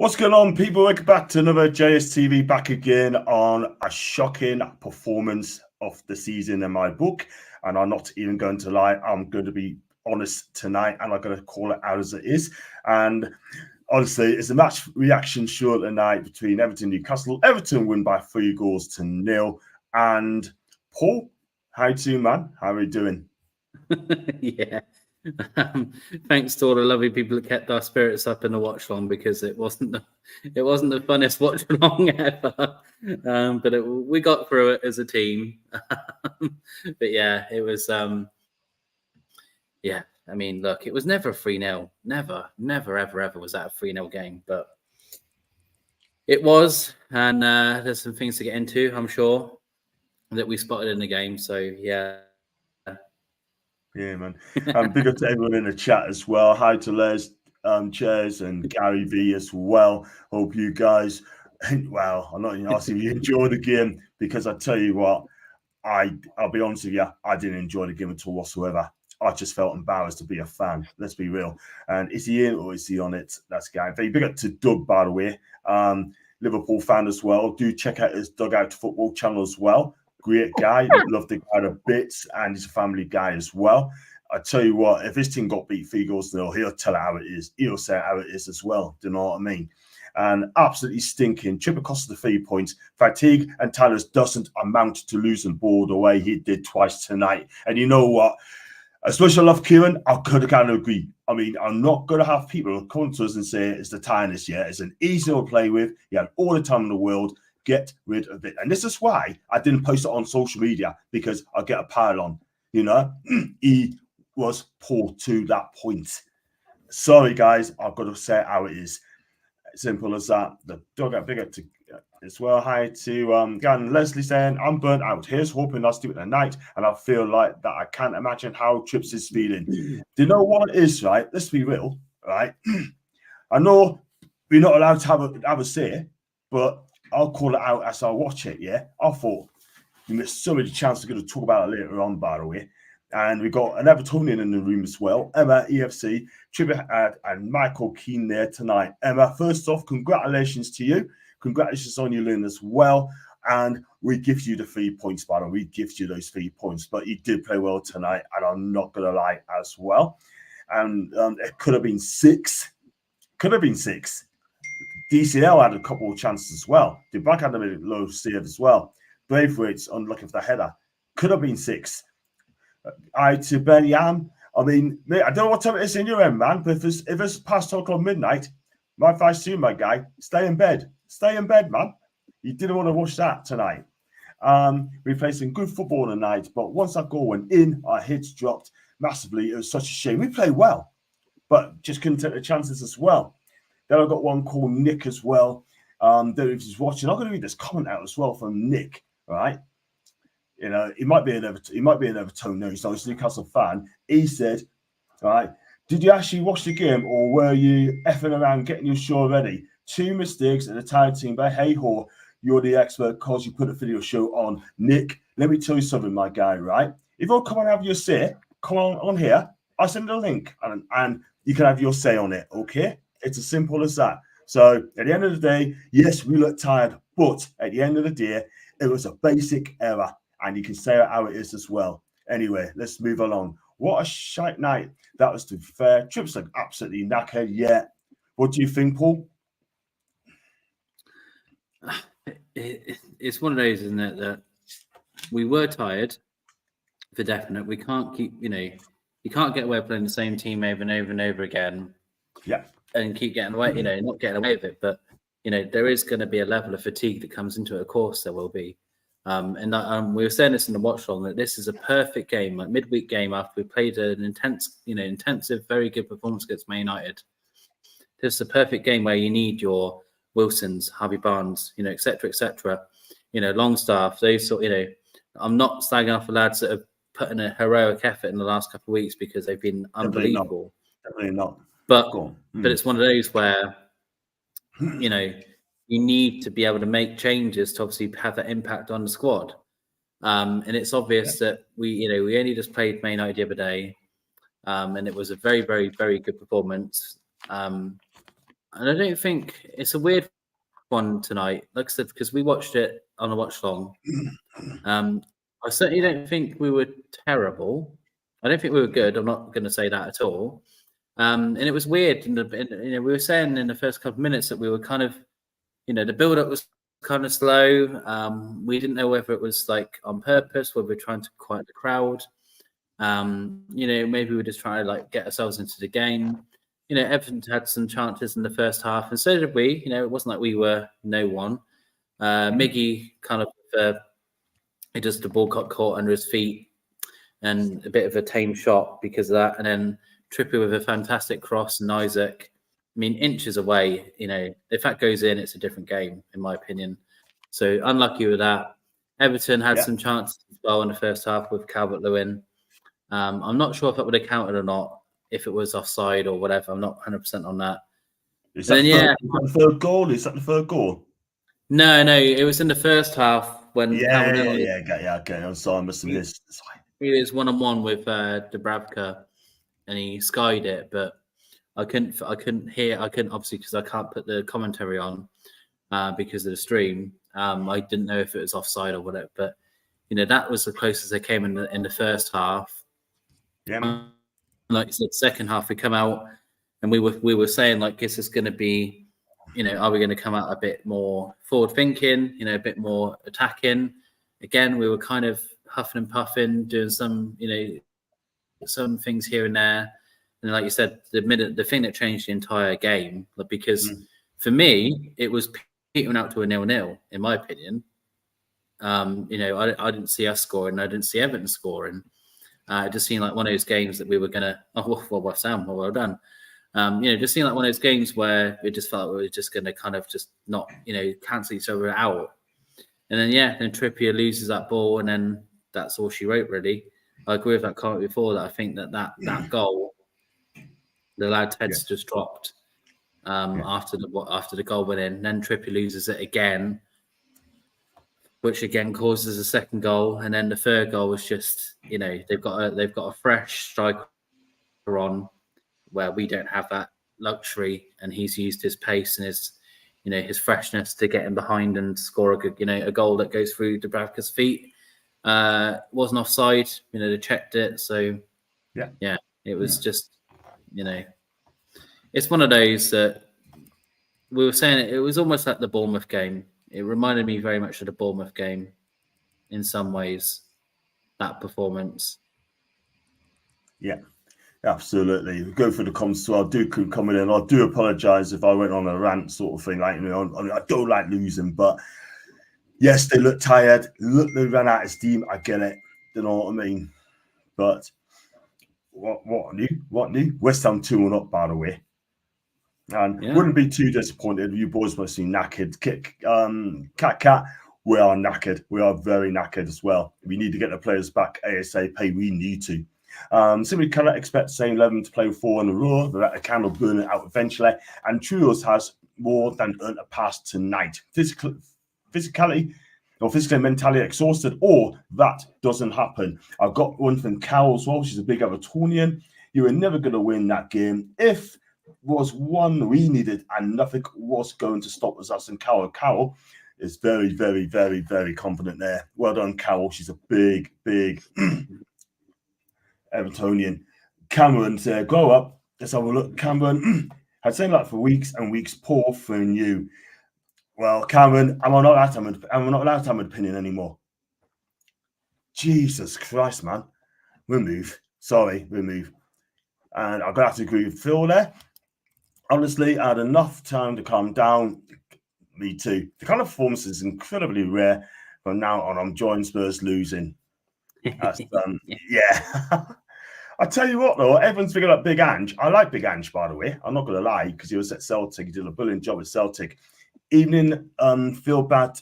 What's going on, people? Welcome back to another JSTV, back again on a shocking performance of the season in my book. And I'm not even going to lie, I'm going to be honest tonight and I'm going to call it out as it is. And honestly, it's a match reaction show tonight between Everton and Newcastle. Everton win by 3-0. And Paul, how you doing, man? How are you doing? Yeah. Thanks to all the lovely people that kept our spirits up in the watch long, because it wasn't the funnest watch long ever. But we got through it as a team. But yeah, it was. Yeah, I mean, look, it was never a 3-0. Never, ever was that a 3-0 game. But it was, and there's some things to get into, I'm sure, that we spotted in the game. So yeah. Yeah, man. Big up to everyone in the chat as well. Hi to Les, Chairs, and Gary V as well. Hope you guys, well, I'm not even asking if you enjoy the game, because I tell you what, I'll be honest with you, I didn't enjoy the game at all whatsoever. I just felt embarrassed to be a fan. Let's be real. And is he in or is he on it? That's Gary V. Big up to Doug, by the way. Liverpool fan as well. Do check out his Dugout Football channel as well. Great guy, love the guy to bits, and he's a family guy as well. I tell you what, if his team got beat 3-0, he'll tell it how it is. He'll say how it is as well. Do you know what I mean? And absolutely stinking. Triple cost of the 3 points. Fatigue and Tyler's doesn't amount to losing ball the way he did twice tonight. And you know what? As much as I love Kieran, I could have kind of agree. I mean, I'm not going to have people come to us and say it's the tiredness yet. It's an easy one to play with. You have all the time in the world. Get rid of it. And this is why I didn't post it on social media, because I get a pile on. You know, he was poor to that point. Sorry, guys. I've got to say how it is. Simple as that. The Dugout bigger to as well. Hi to Gan Leslie saying, I'm burnt out. Here's hoping I'll do it tonight. And I feel like that I can't imagine how Trips is feeling. Do you know what it is, right? Let's be real, right? I know we're not allowed to have a say, but I'll call it out as I watch it, yeah? I thought we missed so many chances. We're going to talk about it later on, by the way. And we got an Evertonian in the room as well. Emma, EFC, Tribute, and Michael Keane there tonight. Emma, first off, congratulations to you. Congratulations on your learn as well. And we give you the 3 points, by the way. We give you those 3 points. But you did play well tonight, and I'm not going to lie as well. And it could have been 6. Could have been 6. DCL had a couple of chances as well. The back had a low save as well. Braithwaite's unlucky for the header. Could have been 6. To Benny Am. I mean, mate, I don't know what time it is in your end, man, but if it's past 12 o'clock midnight, my advice to you, my guy, stay in bed. Stay in bed, man. You didn't want to watch that tonight. We played some good football tonight, but once that goal went in, our hits dropped massively. It was such a shame. We played well, but just couldn't take the chances as well. Then I got one called Nick as well. If he's watching, I'm going to read this comment out as well from Nick. Right, you know, he might be an Everton. No, he's not a Newcastle fan. He said, "Right, did you actually watch the game, or were you effing around getting your show ready? 2 mistakes and a tired team, but hey ho, you're the expert because you put a video show on." Nick, let me tell you something, my guy. Right, if you come and have your say, come on here. I'll send a link, and you can have your say on it. Okay. It's as simple as that. So at the end of the day, yes, we look tired, but at the end of the day, it was a basic error, and you can say how it is as well. Anyway, let's move along. What a shite night that was, to be fair. Trips are absolutely knackered. Yeah. What do you think, Paul? It's one of those, isn't it, that we were tired for definite. We can't keep, you can't get away playing the same team over and over and over again. Yeah. And keep getting away, not getting away with it. But, there is going to be a level of fatigue that comes into it. Of course, there will be. And we were saying this in the watch long, that this is a perfect game, like midweek game after we played an intensive, very good performance against Man United. This is a perfect game where you need your Wilsons, Harvey Barnes, et cetera, Longstaff. Those sort, I'm not slagging off the lads that have put in a heroic effort in the last couple of weeks, because they've been unbelievable. Definitely not. But it's one of those where, you need to be able to make changes to obviously have that impact on the squad. And it's obvious that we only just played Man United the other day, and it was a very, very, very good performance. And I don't think it's a weird one tonight. Like I said, because we watched it on a watch long. I certainly don't think we were terrible. I don't think we were good. I'm not going to say that at all. And it was weird. We were saying in the first couple of minutes that we were kind of, the build up was kind of slow. We didn't know whether it was like on purpose, whether we're trying to quiet the crowd. Maybe we're just trying to like get ourselves into the game. Everton had some chances in the first half, and so did we. It wasn't like we were no one. Miggy kind of, the ball got caught under his feet, and a bit of a tame shot because of that. And then Trippier with a fantastic cross, and Isaac. I mean, inches away. If that goes in, it's a different game, in my opinion. So unlucky with that. Everton had some chances as well in the first half with Calvert-Lewin. I'm not sure if that would have counted or not, if it was offside or whatever. I'm not 100% on that. Is that the third goal? Is that the third goal? No, it was in the first half when Okay. I'm sorry, I must have missed. He was 1-on-1 with Dubravka, and he skied it, but I couldn't obviously, because I can't put the commentary on because of the stream. I didn't know if it was offside or whatever, but that was the closest they came in the first half. Yeah. Like you said, second half we come out and we were saying like, is this going to be, are we going to come out a bit more forward thinking, a bit more attacking? Again, we were kind of huffing and puffing, doing some, some things here and there. And like you said, the thing that changed the entire game, because for me, it was petering out to a 0-0, in my opinion. I didn't see us scoring. I didn't see Everton scoring. It just seemed like one of those games that we were going to, well, Sam, well done. Just seemed like one of those games where it just felt like we were just going to kind of just not, cancel each other out. And then Trippier loses that ball, and then that's all she wrote, really. I agree with that comment before that I think that goal, the lad's head's just dropped after the goal went in. Then Trippier loses it again, which again causes a second goal, and then the third goal was just, they've got a fresh striker on where we don't have that luxury, and he's used his pace and his freshness to get in behind and score a goal that goes through Dubravka's feet. Wasn't offside, they checked it, so it was just, it's one of those that we were saying it was almost like the Bournemouth game. It reminded me very much of the Bournemouth game in some ways, that performance. Yeah, absolutely. Go for the comments as well. Do comment in. I do apologise if I went on a rant sort of thing. Like, I don't like losing, but yes, they look tired. Look, they ran out of steam. I get it. You know what I mean? But what new? West Ham 2-1 up, by the way. And wouldn't be too disappointed. You boys must be knackered. Cat. We are knackered. We are very knackered as well. We need to get the players back ASAP. We need to. So we cannot expect the same 11 to play 4 in a row. The candle burn it out eventually. And Trios has more than earned a pass tonight. Physically and mentally exhausted, or that doesn't happen. I've got one from Carol as well. She's a big Evertonian. You were never going to win that game. If was one we needed and nothing was going to stop us. And Carol is very, very, very, very confident there. Well done, Carol. She's a big Evertonian. Cameron said, grow up. Let's have a look. Cameron had saying that for weeks and weeks. Poor from you. Well, Cameron, I'm not allowed to have an opinion anymore. Jesus Christ, man. We'll move. And I'm going to have to agree with Phil there. Honestly, I had enough time to calm down. Me too. The kind of performance is incredibly rare. From now on, I'm enjoying Spurs losing. That's, I tell you what, though, everyone's figured out Big Ange. I like Big Ange, by the way. I'm not going to lie, because he was at Celtic. He did a brilliant job at Celtic. Evening, feel bad.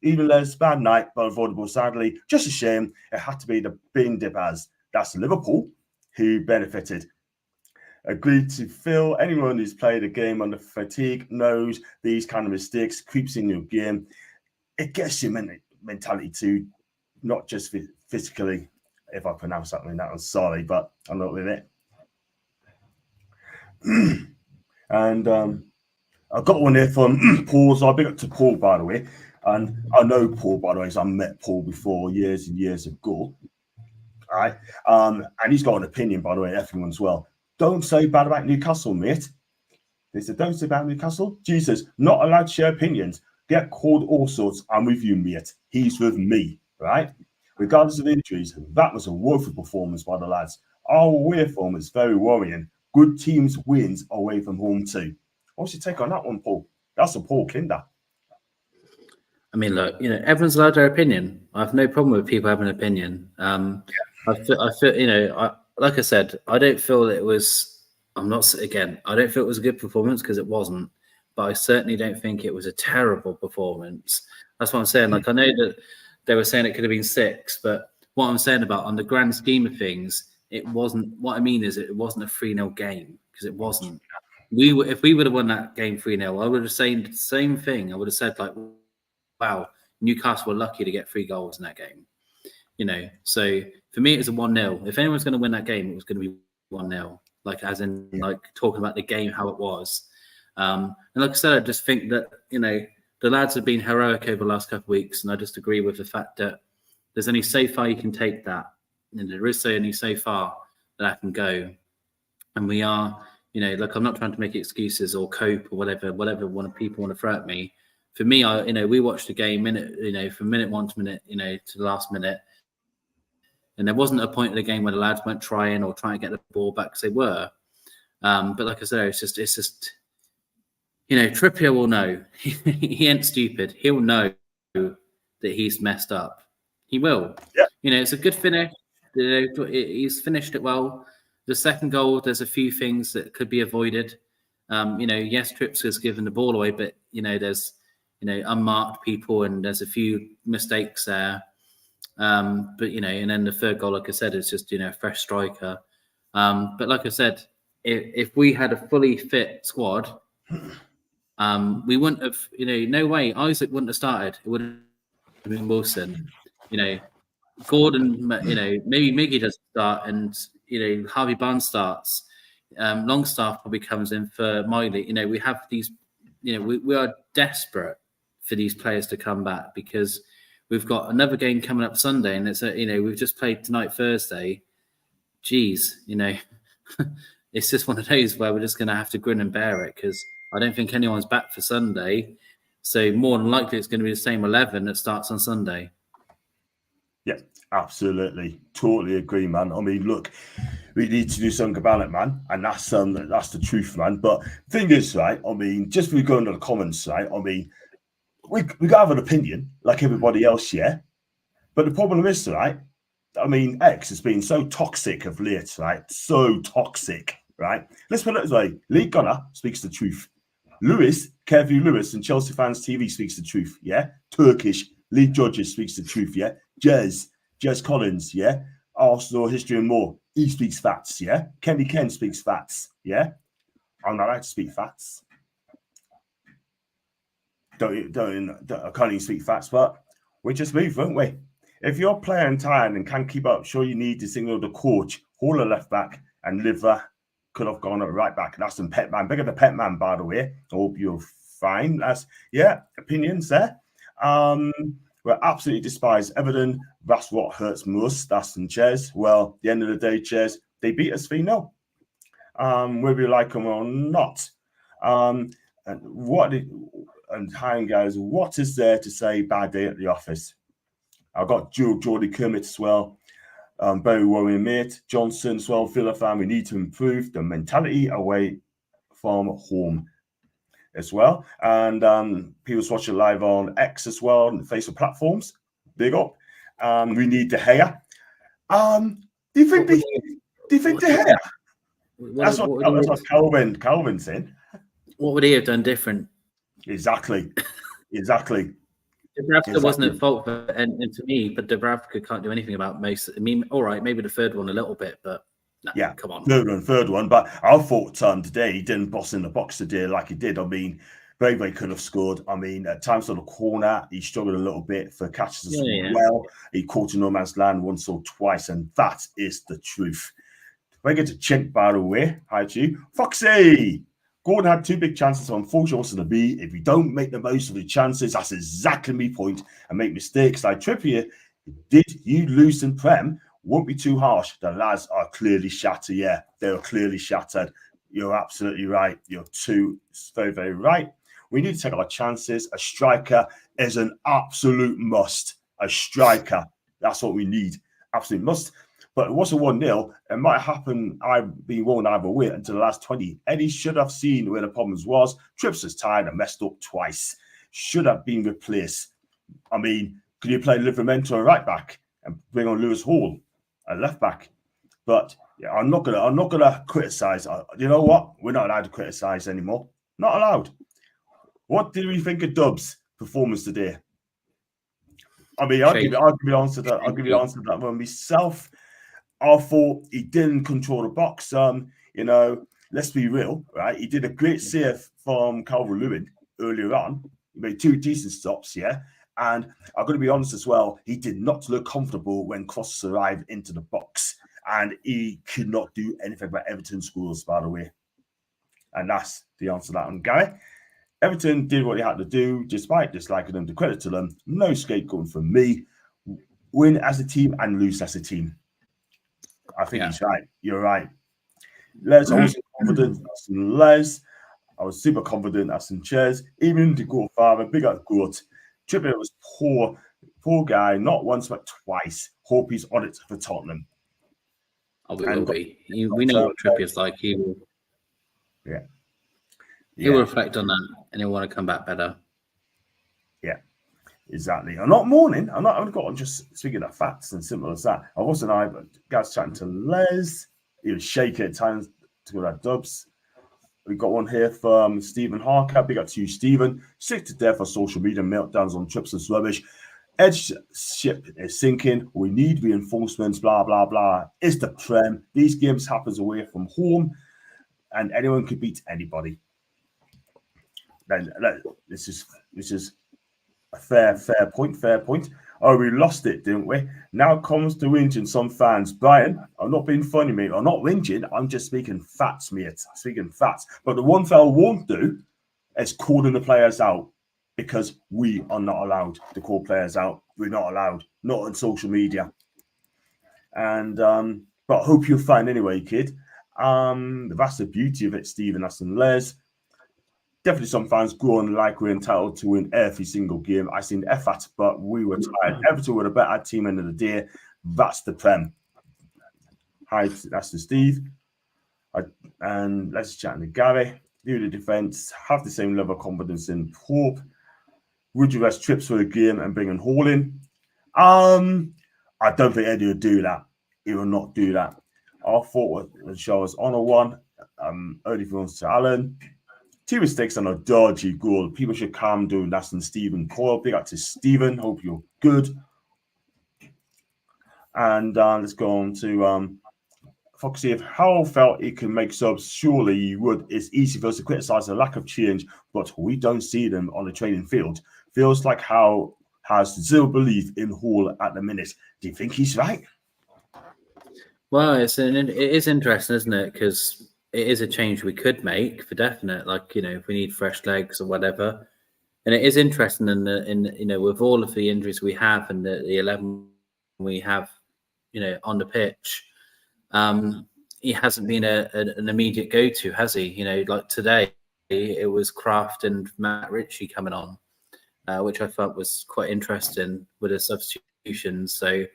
Even less bad night, but avoidable. Sadly, just a shame. It had to be the bin dippers. That's Liverpool who benefited. Agreed to Phil. Anyone who's played a game under fatigue knows these kind of mistakes creeps in your game. It gets your mentality too, not just physically. If I pronounce something that, I'm sorry, but I'm not with it. And I got one here from Paul. So I big up to Paul, by the way. And I know Paul, by the way, so I met Paul before years and years ago. All right. And he's got an opinion, by the way, everyone as well. Don't say bad about Newcastle, mate. They said, don't say bad about Newcastle. Jesus, not allowed to share opinions. Get called all sorts. I'm with you, mate. He's with me, right? Regardless of injuries, that was a woeful performance by the lads. Our away form is very worrying. Good teams wins away from home too. What's your take on that one, Paul? That's a Paul Kinder. I mean, look, everyone's allowed their opinion. I have no problem with people having an opinion. I feel, like I said, I don't feel that it was. I don't feel it was a good performance because it wasn't. But I certainly don't think it was a terrible performance. That's what I'm saying. Like, I know that they were saying it could have been 6, but what I'm saying about on the grand scheme of things, it wasn't. What I mean is, it wasn't a 3-0 game because it wasn't. If we would have won that game 3-0, I would have said the same thing. I would have said like, wow, Newcastle were lucky to get 3 goals in that game. So for me, it was a 1-0. If anyone's going to win that game, it was going to be 1-0. Like, as in, like, talking about the game, how it was. And like I said, I just think that, the lads have been heroic over the last couple of weeks. And I just agree with the fact that there's only so far you can take that. And there is only so far that I can go. And we are, look, I'm not trying to make excuses or cope or whatever people want to throw at me. For me, we watched the game from minute 1 to minute, to the last minute. And there wasn't a point in the game where the lads weren't trying or trying to get the ball back because they were. But like I said, it's just, Trippier will know. He ain't stupid. He'll know that he's messed up. He will. Yeah. It's a good finish. He's finished it well. The second goal, there's a few things that could be avoided. Yes, Trips has given the ball away, but, there's, unmarked people and there's a few mistakes there. But, and then the third goal, like I said, is just, a fresh striker. But like I said, if we had a fully fit squad, we wouldn't have, no way, Isaac wouldn't have started. It would have been Wilson. Gordon, maybe Miggy doesn't start and, Harvey Barnes starts. Longstaff probably comes in for Miley. We have these, we are desperate for these players to come back because we've got another game coming up Sunday, and it's we've just played tonight Thursday. Geez, it's just one of those where we're just going to have to grin and bear it because I don't think anyone's back for Sunday. So more than likely, it's going to be the same 11 that starts on Sunday. Yeah, absolutely, totally agree, man. I mean, look, we need to do something about it, man, and that's the truth, man. But thing is, right? I mean, just we go into the comments, right? I mean, we gotta have an opinion like everybody else, yeah. But the problem is, right? I mean, X has been so toxic of late, right? So toxic, right? Let's put it this way: Lee Gunner speaks the truth. Kevin Lewis, and Chelsea Fans TV speaks the truth, yeah. Turkish Lee Judges speaks the truth, yeah. Jez Collins, yeah. Arsenal history and more. He speaks facts, yeah. Kenny Ken speaks facts, yeah. I'm not allowed to speak facts. I can't even speak facts, but we just move, won't we? If you're playing tired and can't keep up, sure you need to signal the coach, hold a left back, and Liver could have gone at right back. That's some pet man. Bigger the pet man, by the way. I hope you're fine. That's opinions there. We absolutely despise Everton. That's what hurts most. That's in Ches. Well, at the end of the day, Ches, they beat us 3-0. Whether we like them or not. And hi guys, what is there to say bad day at the office? I've got Geordie Kermit as well. Very worrying, mate. Johnson as well. Villa fan, we need to improve the mentality away from home as well. And people's watching live on X as well, and Facebook platforms. Big up. We need De Gea. Do you think De Gea? That's what Calvin's saying. What would he have done different? Exactly. Dubravka wasn't at fault, and to me, but Dubravka can't do anything about most. I mean, all right, maybe the third one a little bit, but no, yeah, come on. Third one. But I thought today he didn't boss in the box today like he did. I mean, very could have scored. I mean, at times on the corner, he struggled a little bit for catches as well. He caught in no man's land once or twice, and that is the truth. We get to Chink, by the way. Hi to you, Foxy. Gordon had 2 big chances, so unfortunately what's going to be, if you don't make the most of the chances, that's exactly my point, and make mistakes like Trippier, did you lose in Prem? Won't be too harsh. The lads are clearly shattered. Yeah, they are clearly shattered. You're absolutely right. You're very, very right. We need to take our chances. A striker is an absolute must. A striker. That's what we need. Absolute must. But it was a 1-0. It might happen. I've been won either way until the last 20. Eddie should have seen where the problems was. Trips was tired and messed up twice. Should have been replaced. I mean, could you play Livramento a right back and bring on Lewis Hall a left back? But yeah, I'm not gonna criticize. You know what? We're not allowed to criticize anymore. Not allowed. What did we think of Dub's performance today? I mean, I'll give you the answer to that. I'll give you the answer to that one myself. I thought he didn't control the box. You know, let's be real, right? He did a great save from Calvert-Lewin earlier on. He made 2 decent stops, yeah. And I'm going to be honest as well, he did not look comfortable when crosses arrived into the box. And he could not do anything but Everton scores, by the way. And that's the answer to that one, Gary. Everton did what they had to do, despite disliking them. To credit to them, no scapegoating from me. Win as a team and lose as a team. I think he's right. You're right. Les, I was confident as in Les. I was super confident as in Chairs. Even the goal father, big up Goat. Trippier was poor guy, not once but twice. Hope he's on it for Tottenham. Oh, we will be. We know what Trippier's like. He will. Yeah. He'll reflect on that and he'll want to come back better. Yeah, exactly. I'm not mourning. I'm just speaking of facts and simple as that. I wasn't but guys chatting to Les. He was shaking at times to go that Dubs. We got one here from Stephen Harker. Big up to you, Stephen. Sick to death of social media meltdowns on trips and rubbish. Edge ship is sinking. We need reinforcements, blah, blah, blah. It's the Prem. These games happens away from home and anyone could beat anybody. This is a fair point. Oh, we lost it, didn't we? Now comes to whinging some fans. Brian, I'm not being funny, mate. I'm not whinging. I'm just speaking facts, mate. Speaking facts. But the one thing I won't do is calling the players out because we are not allowed to call players out. We're not allowed. Not on social media. And but I hope you're fine anyway, kid. That's the beauty of it, Stephen. That's and Les. Definitely some fans growing like we're entitled to win every single game. I seen effort, but we were tired. Everton were a better team end of the day. That's the Prem. Hi, that's the Steve. And let's chat to Gary. Do the defense, have the same level of confidence in Pope. Would you rest Trips for the game and bring in Hall in? I don't think Eddie will do that. He will not do that. I thought the show was on a one. Early films to Alan. 2 mistakes and a dodgy goal. People should calm down. That's in Stephen Coyle. Big up to Stephen. Hope you're good. And let's go on to Foxy. If Howell felt he can make subs, surely he would. It's easy for us to criticize the lack of change, but we don't see them on the training field. Feels like Howell has zero belief in Hall at the minute. Do you think he's right? Well, it is interesting, isn't it? Because it is a change we could make for definite. Like, you know, if we need fresh legs or whatever. And it is interesting with all of the injuries we have and the 11 we have, on the pitch, he hasn't been an immediate go-to, has he? You know, like today, it was Kraft and Matt Ritchie coming on, which I thought was quite interesting with the substitutions. So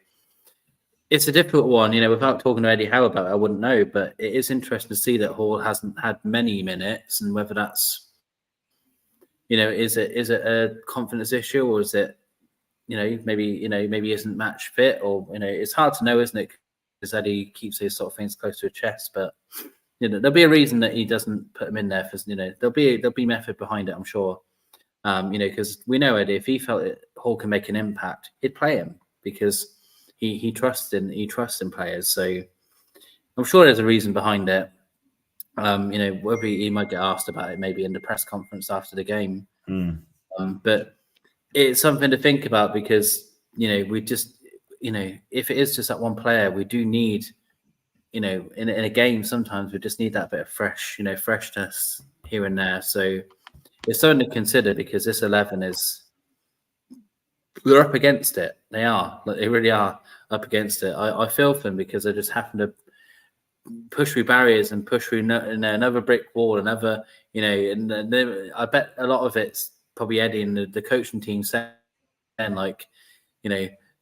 it's a difficult one, without talking to Eddie Howe about it, I wouldn't know, but it is interesting to see that Hall hasn't had many minutes, and whether that's, is it a confidence issue, or is it, maybe he isn't match fit, or, it's hard to know, isn't it? Because Eddie keeps these sort of things close to his chest, but, there'll be a reason that he doesn't put him in there for, there'll be method behind it, I'm sure. Because we know Eddie, if he felt Hall can make an impact, he'd play him because he trusts in players. So I'm sure there's a reason behind it. Whether he might get asked about it maybe in the press conference after the game. But it's something to think about because, we just, if it is just that one player, we do need, in a game, sometimes we just need that bit of freshness here and there. So it's something to consider because this 11 they're up against it. They are. Like, they really are up against it. I feel for them because they just happen to push through barriers and push through another brick wall, another, and I bet a lot of it's probably Eddie and the coaching team saying, like,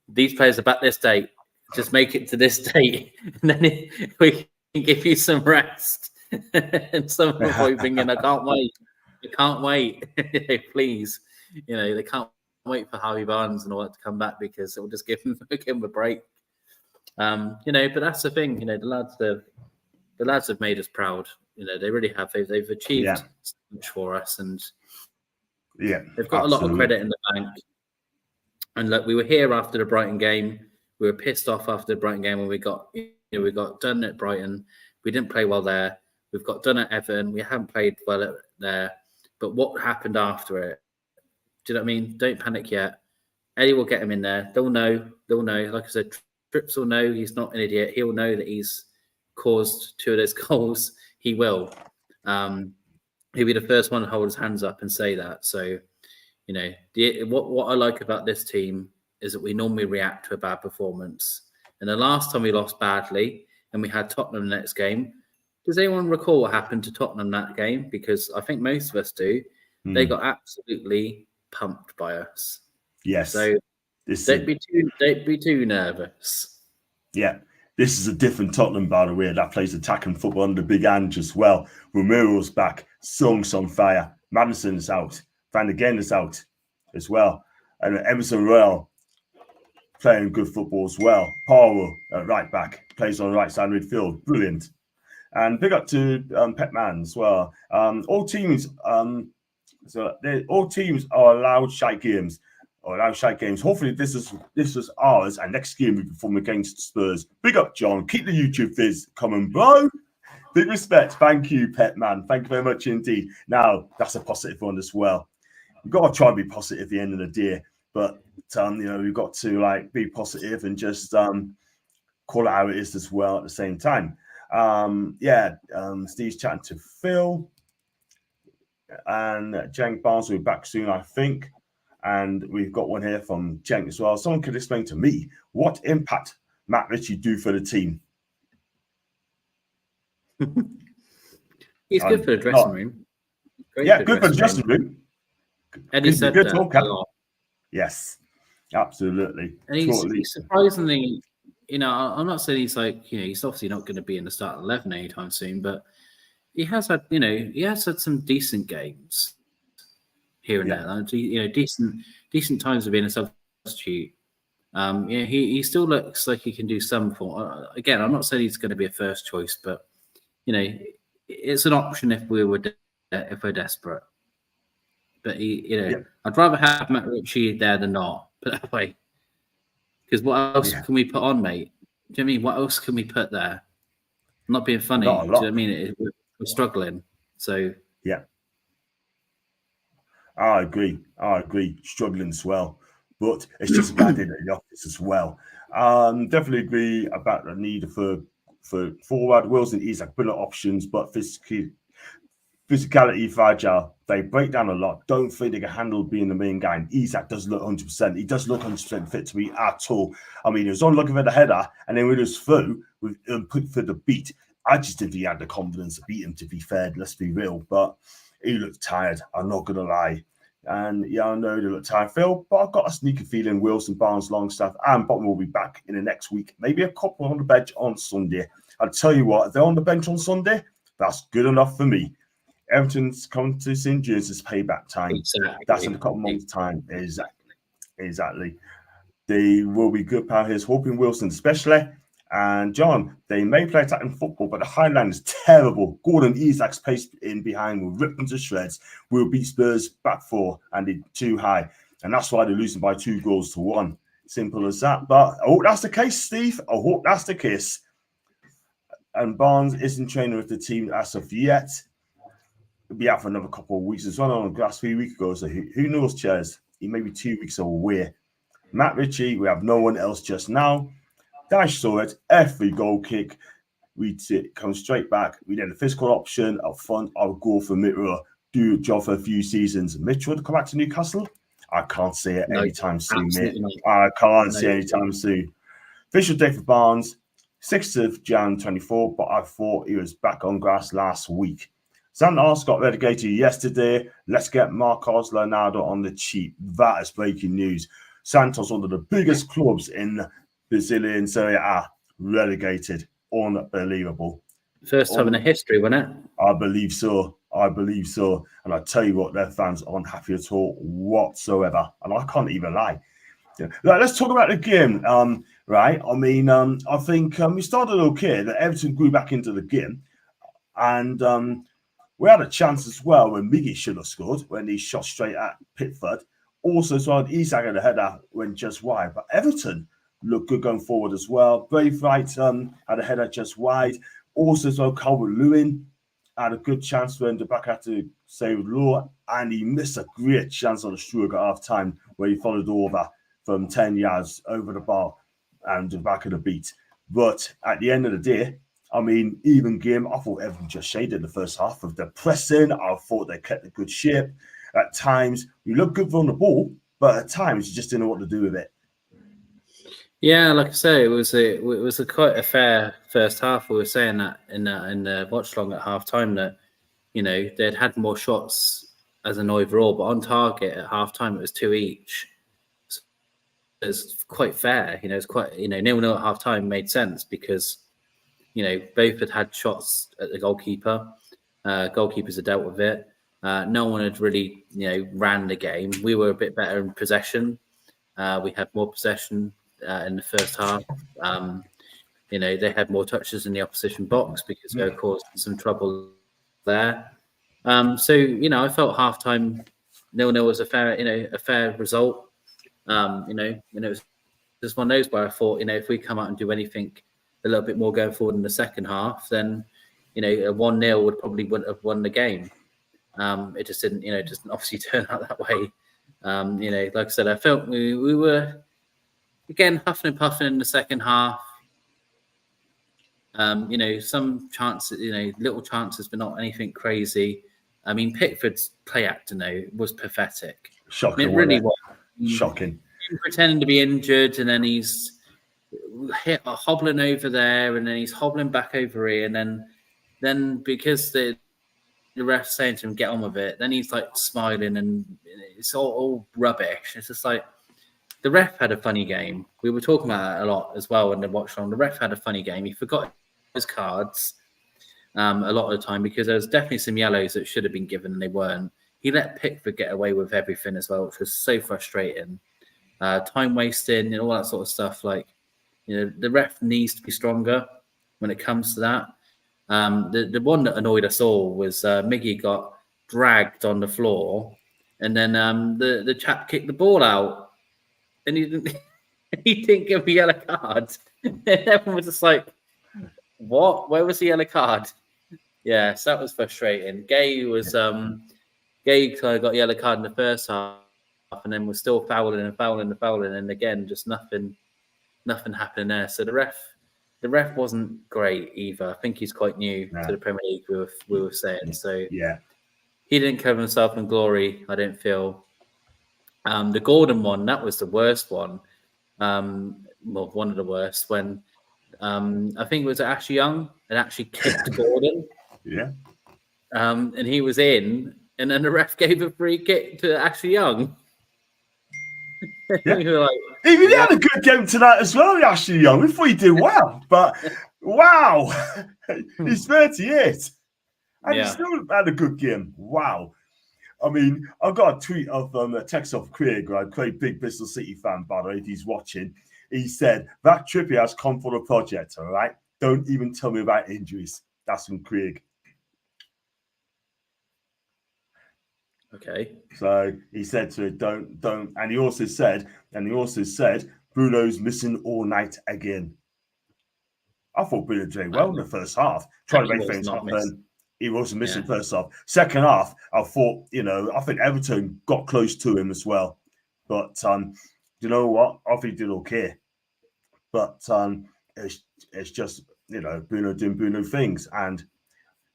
these players are back this date, just make it to this date, and then we can give you some rest. And some of them probably thinking, I can't wait, please. They can't wait for Harvey Barnes and all that to come back because it will just give him a break. But that's the thing. The lads have made us proud. They really have. They've achieved so much for us, and they've got a lot of credit in the bank. And look, we were here after the Brighton game. We were pissed off after the Brighton game when we got done at Brighton. We didn't play well there. We've got done at Everton. We haven't played well there. But what happened after it? Do you know what I mean? Don't panic yet. Eddie will get him in there. They'll know. Like I said, Trips will know he's not an idiot. He'll know that he's caused 2 of those goals. He will. He'll be the first one to hold his hands up and say that. So, what I like about this team is that we normally react to a bad performance. And the last time we lost badly and we had Tottenham the next game, does anyone recall what happened to Tottenham that game? Because I think most of us do. They got absolutely pumped by us. Yes. So don't be too nervous. Yeah. This is a different Tottenham, by the way, that plays attacking football under Big Ange as well. Romero's back. Song's on fire. Madison's out. Van der Gen is out as well. And Emerson Royal playing good football as well. Powell at right back. Plays on the right side of midfield. Brilliant. And big up to Pep Man as well. All teams are allowed shite games. Hopefully this is ours, and next game we perform against Spurs. Big up, John. Keep the YouTube vids coming, bro. Big respect. Thank you, Pet Man. Thank you very much indeed. Now, that's a positive one as well. We've got to try and be positive at the end of the day, but we've got to be positive and just call it how it is as well at the same time. Steve's chatting to Phil, and Cenk Barnes will be back soon, I think. And we've got one here from Cenk as well. Someone could explain to me what impact Matt Ritchie do for the team. He's good for the dressing room. Good for the dressing room. And he said good that talker. a lot. Yes, absolutely. And he's surprisingly, I'm not saying he's he's obviously not going to be in the start 11 anytime soon, but he has had, some decent games here and there. Decent times of being a substitute. He still looks like he can do some form. Again, I'm not saying he's going to be a first choice, but it's an option if we're desperate. But I'd rather have Matt Ritchie there than not. Put it that way. Because what else can we put on, mate? Do you know what I mean? What else can we put there? I'm not being funny. Do you know what I mean? We're struggling. So I agree. Struggling as well. But it's just bad in the office as well. Definitely agree about the need for forward. Wilson, Isak, brilliant options, but physicality fragile. They break down a lot. Don't think they can handle being the main guy. And Isak does look 100%. He does look 100% fit to be at all. I mean, he was on looking for the header, and then with his through, put for the beat. I just didn't think he had the confidence to beat him, to be fair. Let's be real. But he looked tired. I'm not going to lie. And I know they look tired, Phil, but I've got a sneaky feeling Wilson, Barnes, Longstaff, and Bottom will be back in the next week. Maybe a couple on the bench on Sunday. I'll tell you what, if they're on the bench on Sunday, that's good enough for me. Everton's coming to St. James's payback time. Exactly. That's in a couple months' time. Exactly. They will be good power here, hoping Wilson especially. And John, they may play attacking football, but the Highland is terrible. Gordon Isak's pace in behind will rip them to shreds. We'll beat Spurs back 4 and they're too high. And that's why they're losing by 2-1. Simple as that. But I hope that's the case, Steve. I hope that's the case. And Barnes isn't training with the team as of yet. He'll be out for another couple of weeks. It's one on the grass 3 weeks ago, so who knows, Chairs? He may be 2 weeks away. Matt Ritchie, we have no one else just now. Dash saw it, every goal kick. we'd come straight back. We'd have the physical option up front. I would go for Mitro, do a job for a few seasons. Mitro to come back to Newcastle? I can't see it anytime soon, mate. I can't see it anytime soon. Official date for Barnes, 6th of Jan 24, but I thought he was back on grass last week. Santos got relegated yesterday. Let's get Marcos Leonardo on the cheap. That is breaking news. Santos, one of the biggest clubs in Brazilian Serie A, relegated. Unbelievable. First time in the history, wasn't it? I believe so. And I tell you what, their fans aren't happy at all whatsoever. And I can't even lie. Yeah. Right, let's talk about the game. Right. I mean, I think we started okay. That Everton grew back into the game. And we had a chance as well when Miggy should have scored when he shot straight at Pickford. Also, so had Isak had a header went just wide. But Everton looked good going forward as well. Braithwaite had a header just wide. Also, so Calvert-Lewin had a good chance when the back had to save Law, and he missed a great chance on the stroke at half time where he followed over from 10 yards over the bar and the back of the beat. But at the end of the day, I mean, even game, I thought Everton just shaded the first half of the pressing. I thought they kept a good shape. At times, we looked good on the ball, but at times, you just didn't know what to do with it. Yeah, like I say, it was a quite a fair first half. We were saying that in the watch long at half time that, you know, they'd had more shots as an overall, but on target at half time it was 2 each. So it's quite fair. You know, it's quite, you know, 0-0 at half time made sense because, you know, both had shots at the goalkeeper. Goalkeepers had dealt with it. No one had really, you know, ran the game. We were a bit better in possession. We had more possession in the first half. You know, they had more touches in the opposition box because they were causing some trouble there. So, you know, I felt halftime 0-0 was a fair result. You know, and it was just one of those where I thought, you know, if we come out and do anything a little bit more going forward in the second half, then, you know, a 1-0 would probably wouldn't have won the game. It just didn't, you know, just obviously turn out that way. You know, like I said, I felt we were again huffing and puffing in the second half. You know, some chances, you know, little chances, but not anything crazy. I mean, Pickford's play acting though was pathetic. Shocking. It really was. Shocking. He's pretending to be injured, and then he's hobbling over there, and then he's hobbling back over here, and then because the ref's saying to him, "Get on with it," then he's like smiling, and it's all rubbish. It's just like the ref had a funny game. We were talking about that a lot as well in the watch on. The ref had a funny game. He forgot his cards a lot of the time because there was definitely some yellows that should have been given and they weren't. He let Pickford get away with everything as well, which was so frustrating. Time wasting and all that sort of stuff. Like, you know, the ref needs to be stronger when it comes to that. The one that annoyed us all was Miggy got dragged on the floor, and then the chap kicked the ball out, and he didn't give a yellow card. Everyone was just like, "What? Where was the yellow card?" Yeah, so that was frustrating. Gay got a yellow card in the first half, and then was still fouling, and again, just nothing happening there. So the ref wasn't great either. I think he's quite new to the Premier League. We were saying so. Yeah, he didn't cover himself in glory. I didn't feel. The Gordon one, that was the worst one. Well, one of the worst when I think it was Ashley Young and actually kicked Gordon. Yeah. And he was in, and then the ref gave a free kick to Ashley Young. Yeah. We were like, he had a good game tonight as well, Ashley Young. We thought he did well, but wow, he's 38 and he still had a good game. Wow. I mean, I got a tweet of a text off Craig, right? Craig, big Bristol City fan, by the way, if he's watching. He said, that Trippier has come for the project, all right? Don't even tell me about injuries. That's from Craig. Okay. So he said to it, don't. And he also said, Bruno's missing all night again. I thought Bruno did well in the first half, trying to make things happen. He wasn't missing first half. Second half, I thought, you know, I think Everton got close to him as well. But you know what? I think he did okay. But it's just Bruno doing Bruno things, and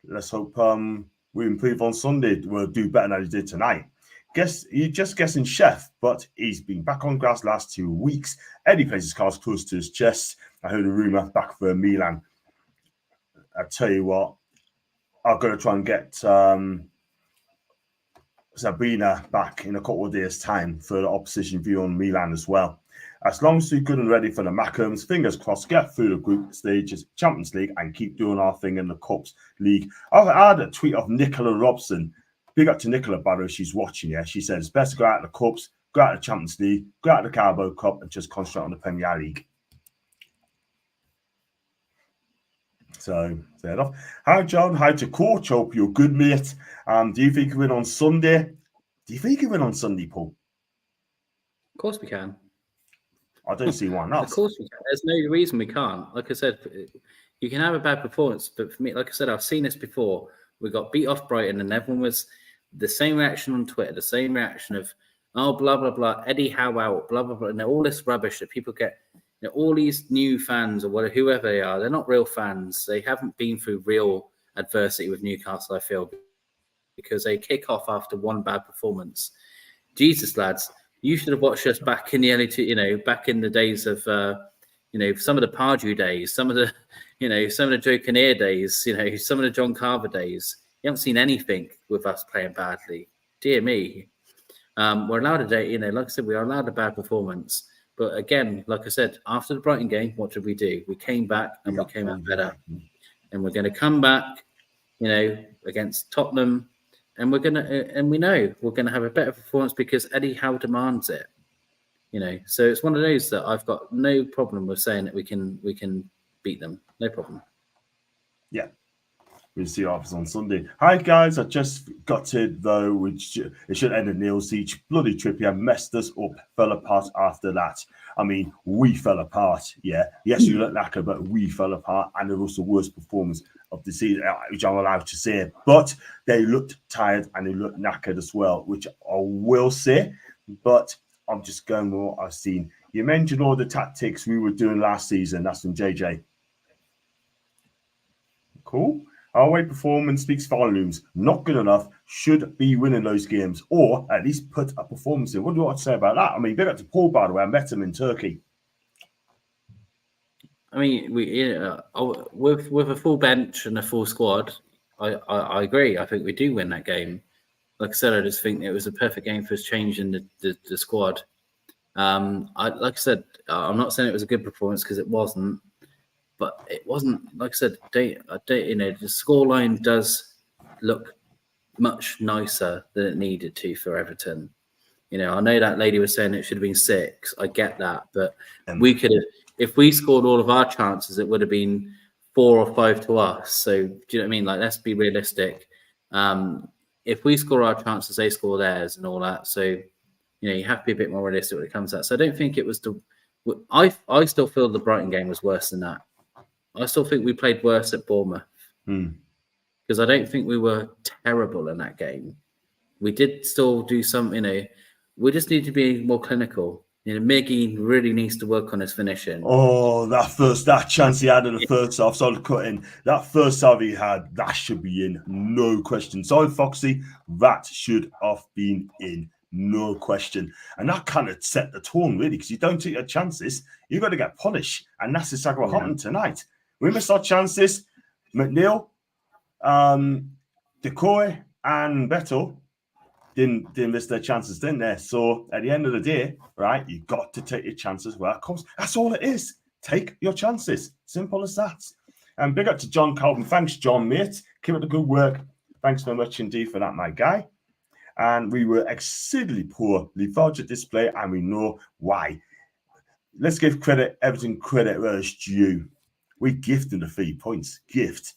let's hope we improve on Sunday. We'll do better than he did tonight. You're just guessing chef, but he's been back on grass last 2 weeks. Eddie plays his cards close to his chest. I heard a rumour back for Milan. I tell you what, I'm going to try and get Sabrina back in a couple of days' time for the opposition view on Milan as well. As long as we're good and ready for the Mackhams, fingers crossed, get through the group stages, Champions League, and keep doing our thing in the Cups League. I had a tweet of Nicola Robson. Big up to Nicola, by the way, she's watching. Yeah, she says best to go out of the Cups, go out of the Champions League, go out of the Carabao Cup, and just concentrate on the Premier League. So, fair enough. Hi, John. Hi to Coach. Hope you're good, mate. Do you think you win on Sunday? Do you think you win on Sunday, Paul? Of course we can. I don't see why not. Of course we can. There's no reason we can't. Like I said, you can have a bad performance, but for me, like I said, I've seen this before. We got beat off Brighton, and everyone was the same reaction on Twitter, the same reaction of, oh, blah, blah, blah, Eddie Howe, blah, blah, blah, and all this rubbish that people get. All these new fans or whatever, whoever they are, they're not real fans. They haven't been through real adversity with Newcastle, I feel, because they kick off after one bad performance. Jesus, lads. You should have watched us back in the early, back in the days of, some of the Pardew days, some of the Joe Kinnear days, some of the John Carver days. You haven't seen anything with us playing badly. Dear me. We're allowed like I said, we are allowed a bad performance. But again, like I said, after the Brighton game, what did we do? We came back and we came out better. And we're going to come back, against Tottenham. And we know we're going to have a better performance because Eddie Howe demands it. So it's one of those that I've got no problem with saying that we can beat them. No problem. Yeah. We'll see what happens on Sunday. Hi guys, I just got to though, it should end in nil each. Bloody Trippier messed us up, fell apart after that. I mean, we fell apart. Yeah, yes, you look knackered, but we fell apart, and it was the worst performance of the season, which I'm allowed to say. But they looked tired and they looked knackered as well, which I will say. But I'm just going with what I've seen. You mentioned all the tactics we were doing last season. That's from JJ. Cool. Our away performance speaks volumes. Not good enough. Should be winning those games, or at least put a performance in. What do you want to say about that? I mean, big up to Paul, by the way. I met him in Turkey. I mean, with a full bench and a full squad, I agree. I think we do win that game. Like I said, I just think it was a perfect game for us changing the squad. Like I said, I'm not saying it was a good performance because it wasn't. But it wasn't, like I said, the scoreline does look much nicer than it needed to for Everton. I know that lady was saying it should have been 6. I get that. But we could have, if we scored all of our chances, it would have been 4 or 5 to us. So, do you know what I mean? Like, let's be realistic. If we score our chances, they score theirs and all that. So, you have to be a bit more realistic when it comes to that. So I don't think it was I still feel the Brighton game was worse than that. I still think we played worse at Bournemouth because I don't think we were terrible in that game. We did still do some, we just need to be more clinical. Miggy really needs to work on his finishing. Oh, that chance he had in the first half, sorry cutting. That first half he had, that should be in, no question. Sorry, Foxy, that should have been in, no question. And that kind of set the tone, really, because you don't take your chances, you've got to get punished. And that's exactly what happened tonight. We missed our chances. McNeil, Decoy, and Beto didn't miss their chances, didn't they? So at the end of the day, right, you got to take your chances where it comes. That's all it is. Take your chances. Simple as that. And big up to John Calvin. Thanks, John, mate. Keep up the good work. Thanks very much indeed for that, my guy. And we were exceedingly poor, lethargic display, and we know why. Let's give Everton credit where it's due. We gifted the 3 points. Gift.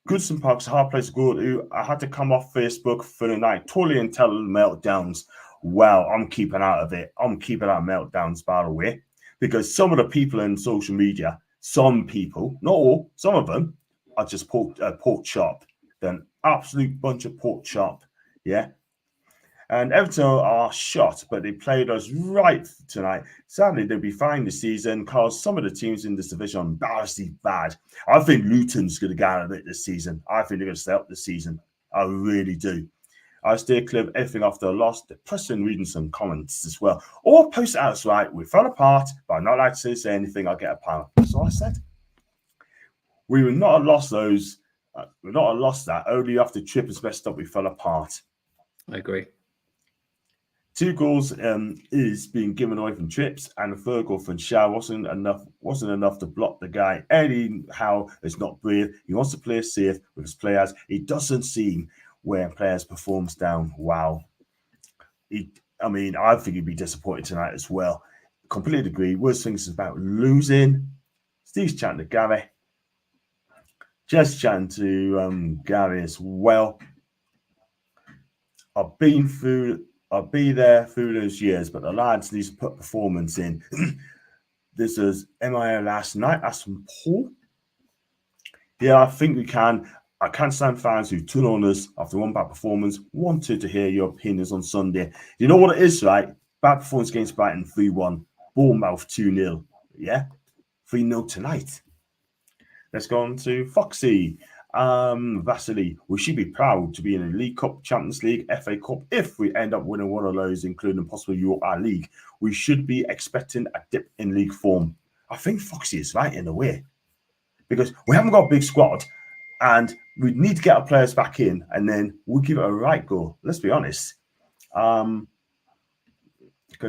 Goodison Park's a hard place to go to. I had to come off Facebook for the night. Totally entitled meltdowns. Well, I'm keeping out of it. I'm keeping out of meltdowns, by the way, because some of the people in social media, some people, not all, some of them, are just pork chop. They're an absolute bunch of pork chop. Yeah. And Everton are shot, but they played us right tonight. Sadly, they'll be fine this season because some of the teams in this division are embarrassingly bad. I think Luton's going to get out of it this season. I think they're going to stay up this season. I really do. I steer clear of everything after a loss, depressing reading some comments as well. Or post it out right. We fell apart, but I'm not allowed to say anything. I'll get a pound. That's all I said. We would not have lost those. We're not have lost that. Only after Trippers messed up, we fell apart. I agree. 2 goals is being given away from trips, and the 3rd goal from Shaw wasn't enough to block the guy. Anyhow, it's not brave. He wants to play safe with his players. He doesn't seem when players performs down. Wow. I think he'd be disappointed tonight as well. Completely agree. Worst things is about losing. Steve's chatting to Gary. Just chatting to Gary as well. I've been there through those years, but the lads need to put performance in. This is MIO last night. That's from Paul. Yeah, I think we can. I can't stand fans who turn on us after one bad performance. Wanted to hear your opinions on Sunday. You know what it is, right? Bad performance against Brighton 3-1. Bournemouth 2-0. Yeah? 3-0 tonight. Let's go on to Foxy. Vasily, we should be proud to be in a League Cup, Champions League, FA Cup. If we end up winning one of those, including possibly Europa League, we should be expecting a dip in league form. I think Foxy is right in a way, because we haven't got a big squad, and we need to get our players back in, and then we'll give it a right go. Let's be honest. Go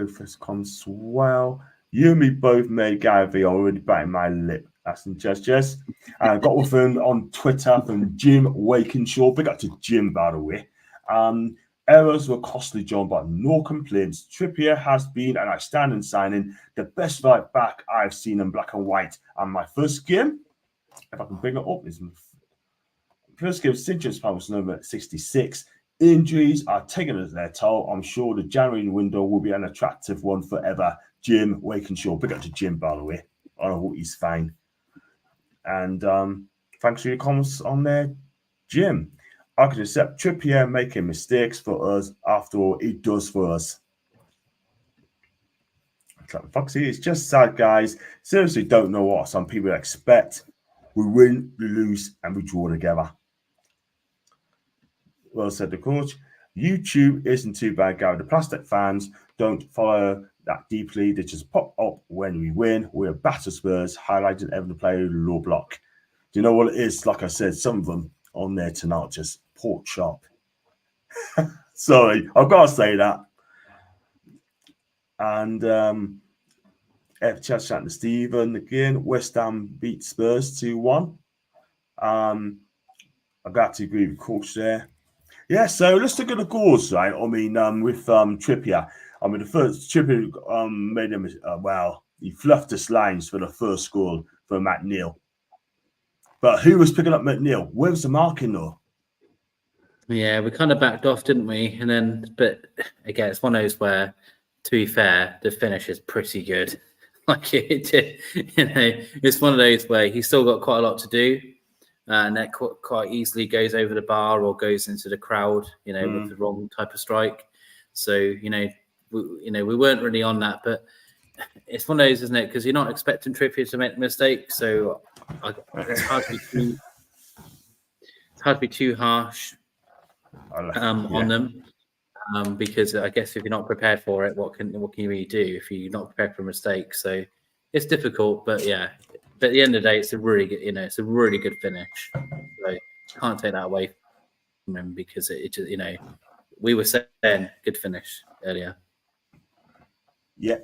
first comes well. You and me both made Gary V already biting my lip. That's in Jess. Got with him on Twitter from Jim Wakenshaw. Big up to Jim, by the way. Errors were costly, John, but no complaints. Trippier has been an outstanding signing, the best right back I've seen in black and white. And my first game, if I can bring it up, is my first game since was number 66. Injuries are taking their toll. I'm sure the January window will be an attractive one forever. Jim Wakenshaw. Big up to Jim, by the way. I hope he's fine. And thanks for your comments on there, Jim. I could accept Trippier making mistakes for us after all he does for us. Foxy, it's just sad, guys. Seriously, don't know what some people expect. We win, we lose, and we draw together. Well said, the coach. YouTube isn't too bad, Gary. The plastic fans don't follow that deeply. They just pop up when we win. We're batter Spurs, highlighting Everton play low block. Do you know what it is? Like I said, some of them on there tonight just pork chop. Sorry, I've got to say that. And chat to Stephen again. West Ham beat Spurs 2-1. I've got to agree with coach there. Yeah, so let's look at the goals, right? I mean, with Trippier. I mean, the first Trippier made him he fluffed his lines for the first goal for McNeil. But who was picking up McNeil? Where was the marking though? Yeah, we kind of backed off, didn't we? And then, but again, it's one of those where, to be fair, the finish is pretty good. Like it's one of those where he's still got quite a lot to do, and that quite easily goes over the bar or goes into the crowd, with the wrong type of strike. So we weren't really on that, but it's one of those, isn't it? Because you're not expecting Trippier to make a mistake, so it's hard to be too harsh on them, because I guess if you're not prepared for it, what can you really do if you're not prepared for a mistake? So it's difficult, but yeah. But at the end of the day, it's a really good, it's a really good finish. So can't take that away from him, because it just, we were saying good finish earlier. Yeah,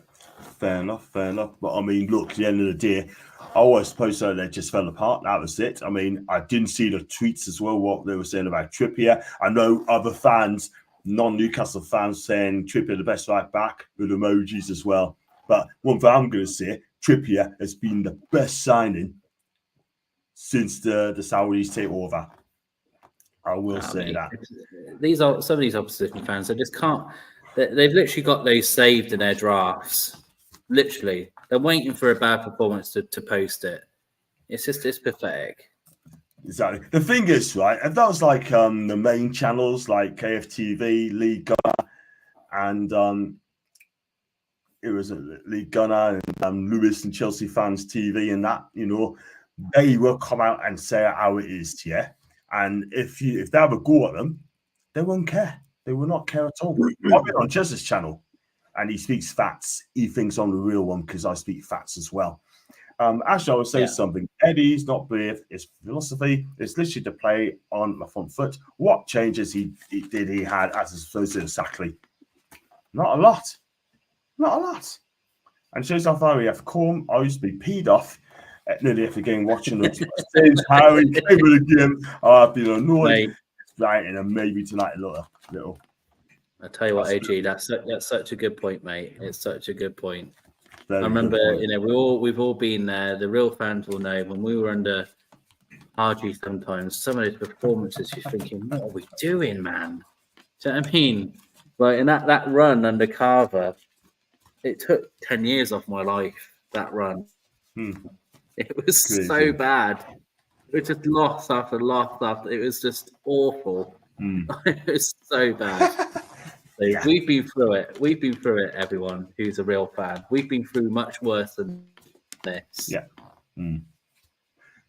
fair enough. But I mean, look, at the end of the day, I was supposed to say they just fell apart. That was it. I mean, I didn't see the tweets as well, what they were saying about Trippier. I know other fans, non-Newcastle fans, saying Trippier the best right back, with emojis as well. But one thing I'm going to say, Trippier has been the best signing since the Saudis take over. I will say that. Some of these opposition fans, they just can't. They've literally got those saved in their drafts. Literally, they're waiting for a bad performance to post it. It's pathetic. Exactly. The thing is, right, if that was like the main channels like KFTV, Liga, and it was Lee Gunner and Lewis and Chelsea fans TV and that, they will come out and say how it is, yeah. And if they have a go at them, they won't care. They will not care at all. I've been on Chess's channel, and he speaks facts. He thinks I'm the real one because I speak facts as well. Actually, I would say something. Eddie's not brave. It's philosophy. It's literally to play on the front foot. What changes he had as opposed to exactly? Not a lot. Not a lot. And it shows how far we have come. I used to be peed off at nearly every game watching it. Since Harry came with the game, I've been annoyed. Right, and then maybe tonight a little. I tell you what, AG, that's such a good point, mate. It's such a good point. Very I remember, we've all been there. The real fans will know when we were under RG. Sometimes some of those performances, you're thinking, "What are we doing, man?" Do you know what I mean? Like in that run under Carver, it took 10 years off my life. That run, it was so bad. It just loss after loss after. It was just awful. It was so bad. So we've been through it. We've been through it, everyone who's a real fan. We've been through much worse than this. Yeah. Do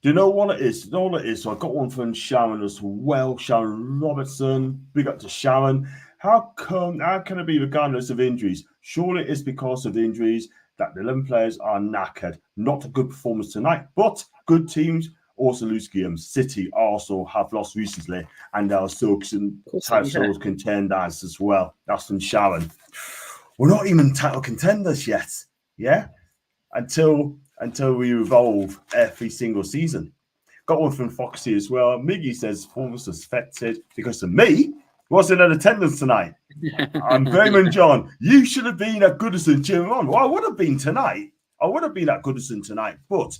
you know what it is? So I got one from Sharon as well. Sharon Robertson. Big up to Sharon. How can it be regardless of injuries? Surely it's because of injuries that the 11 players are knackered. Not a good performance tonight, but good teams also lose games. City also have lost recently, and there are still title contenders as well. That's from Sharon. We're not even title contenders yet, yeah? Until we evolve every single season. Got one from Foxy as well. Miggy says performance was affected because of me. Wasn't in attendance tonight. And Raymond John, you should have been at Goodison cheering on. Well, I would have been tonight. I would have been at Goodison tonight, but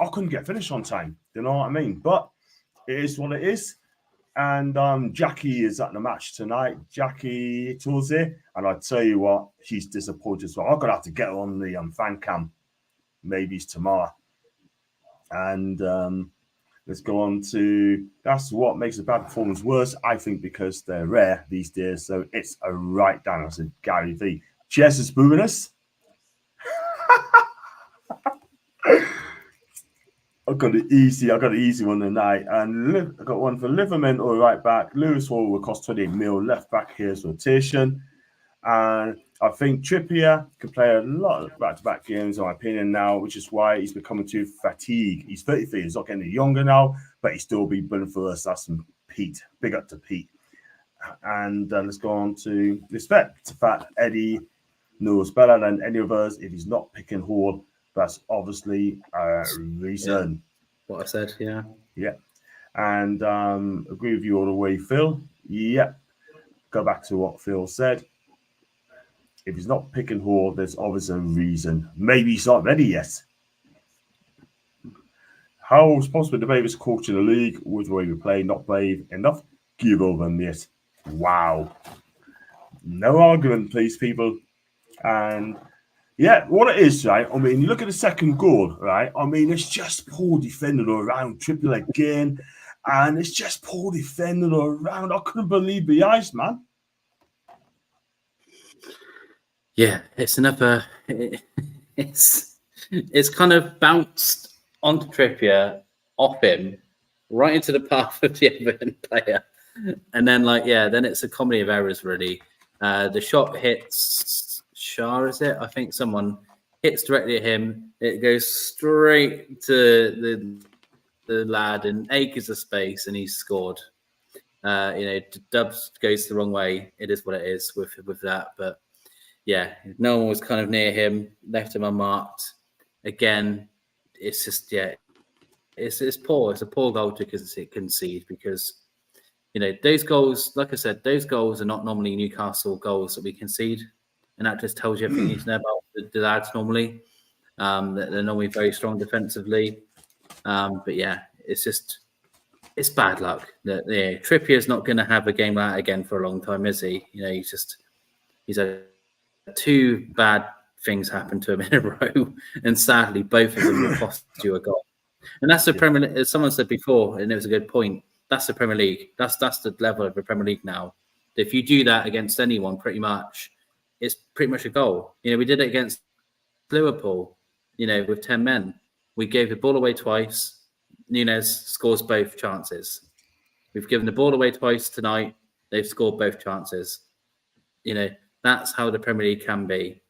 I couldn't get finished on time. You know what I mean? But it is what it is. And Jackie is at the match tonight. Jackie Tulsi. And I tell you what, she's disappointed as well. I'm going to have to get her on the fan cam. Maybe it's tomorrow. And let's go on to, that's what makes a bad performance worse, I think, because they're rare these days. So it's a right down. I said Gary V. Jess is booing us. I got an easy one tonight. And I got one for Liverman or right back. Lewis Hall will cost 28 mil. Left back here's rotation. And I think Trippier can play a lot of back-to-back games, in my opinion, now, which is why he's becoming too fatigued. He's 33. He's not getting younger now, but he's still be brilliant for us. That's from Pete. Big up to Pete. And let's go on to respect the fact Eddie knows better than any of us. If he's not picking Hall, that's obviously a reason. What I said, yeah. Yeah. And agree with you all the way, Phil. Yeah. Go back to what Phil said. If he's not picking Hall, there's obviously a reason. Maybe he's not ready yet. How responsible the bravest coach in the league with the way we play, not brave enough? Give over, mate. Wow. No argument, please, people. And yeah, what it is, right? I mean, you look at the second goal, right? I mean, it's just poor defending around, triple again, and it's just poor defending around. I couldn't believe the eyes, man. Yeah, it's another. It's kind of bounced onto Trippier, off him, right into the path of the Everton player, and then then it's a comedy of errors, really. The shot hits Shah, is it? I think someone hits directly at him. It goes straight to the lad and acres of space, and he's scored. Dubs goes the wrong way. It is what it is with that, but. Yeah, no one was kind of near him, left him unmarked. Again, it's just, it's poor. It's a poor goal to concede because, those goals, like I said, those goals are not normally Newcastle goals that we concede. And that just tells you everything you need to know about the lads normally. They're normally very strong defensively. But yeah, it's bad luck. Trippier's not going to have a game like that again for a long time, is he? He's a two bad things happened to him in a row, and sadly, both of them will cost you a goal. And that's the Premier League. As someone said before, and it was a good point. That's the Premier League. That's the level of the Premier League now. If you do that against anyone, pretty much, it's pretty much a goal. You know, we did it against Liverpool, you know, with 10 men. We gave the ball away twice. Nunez scores both chances. We've given the ball away twice tonight. They've scored both chances. You know, that's how the Premier League can be.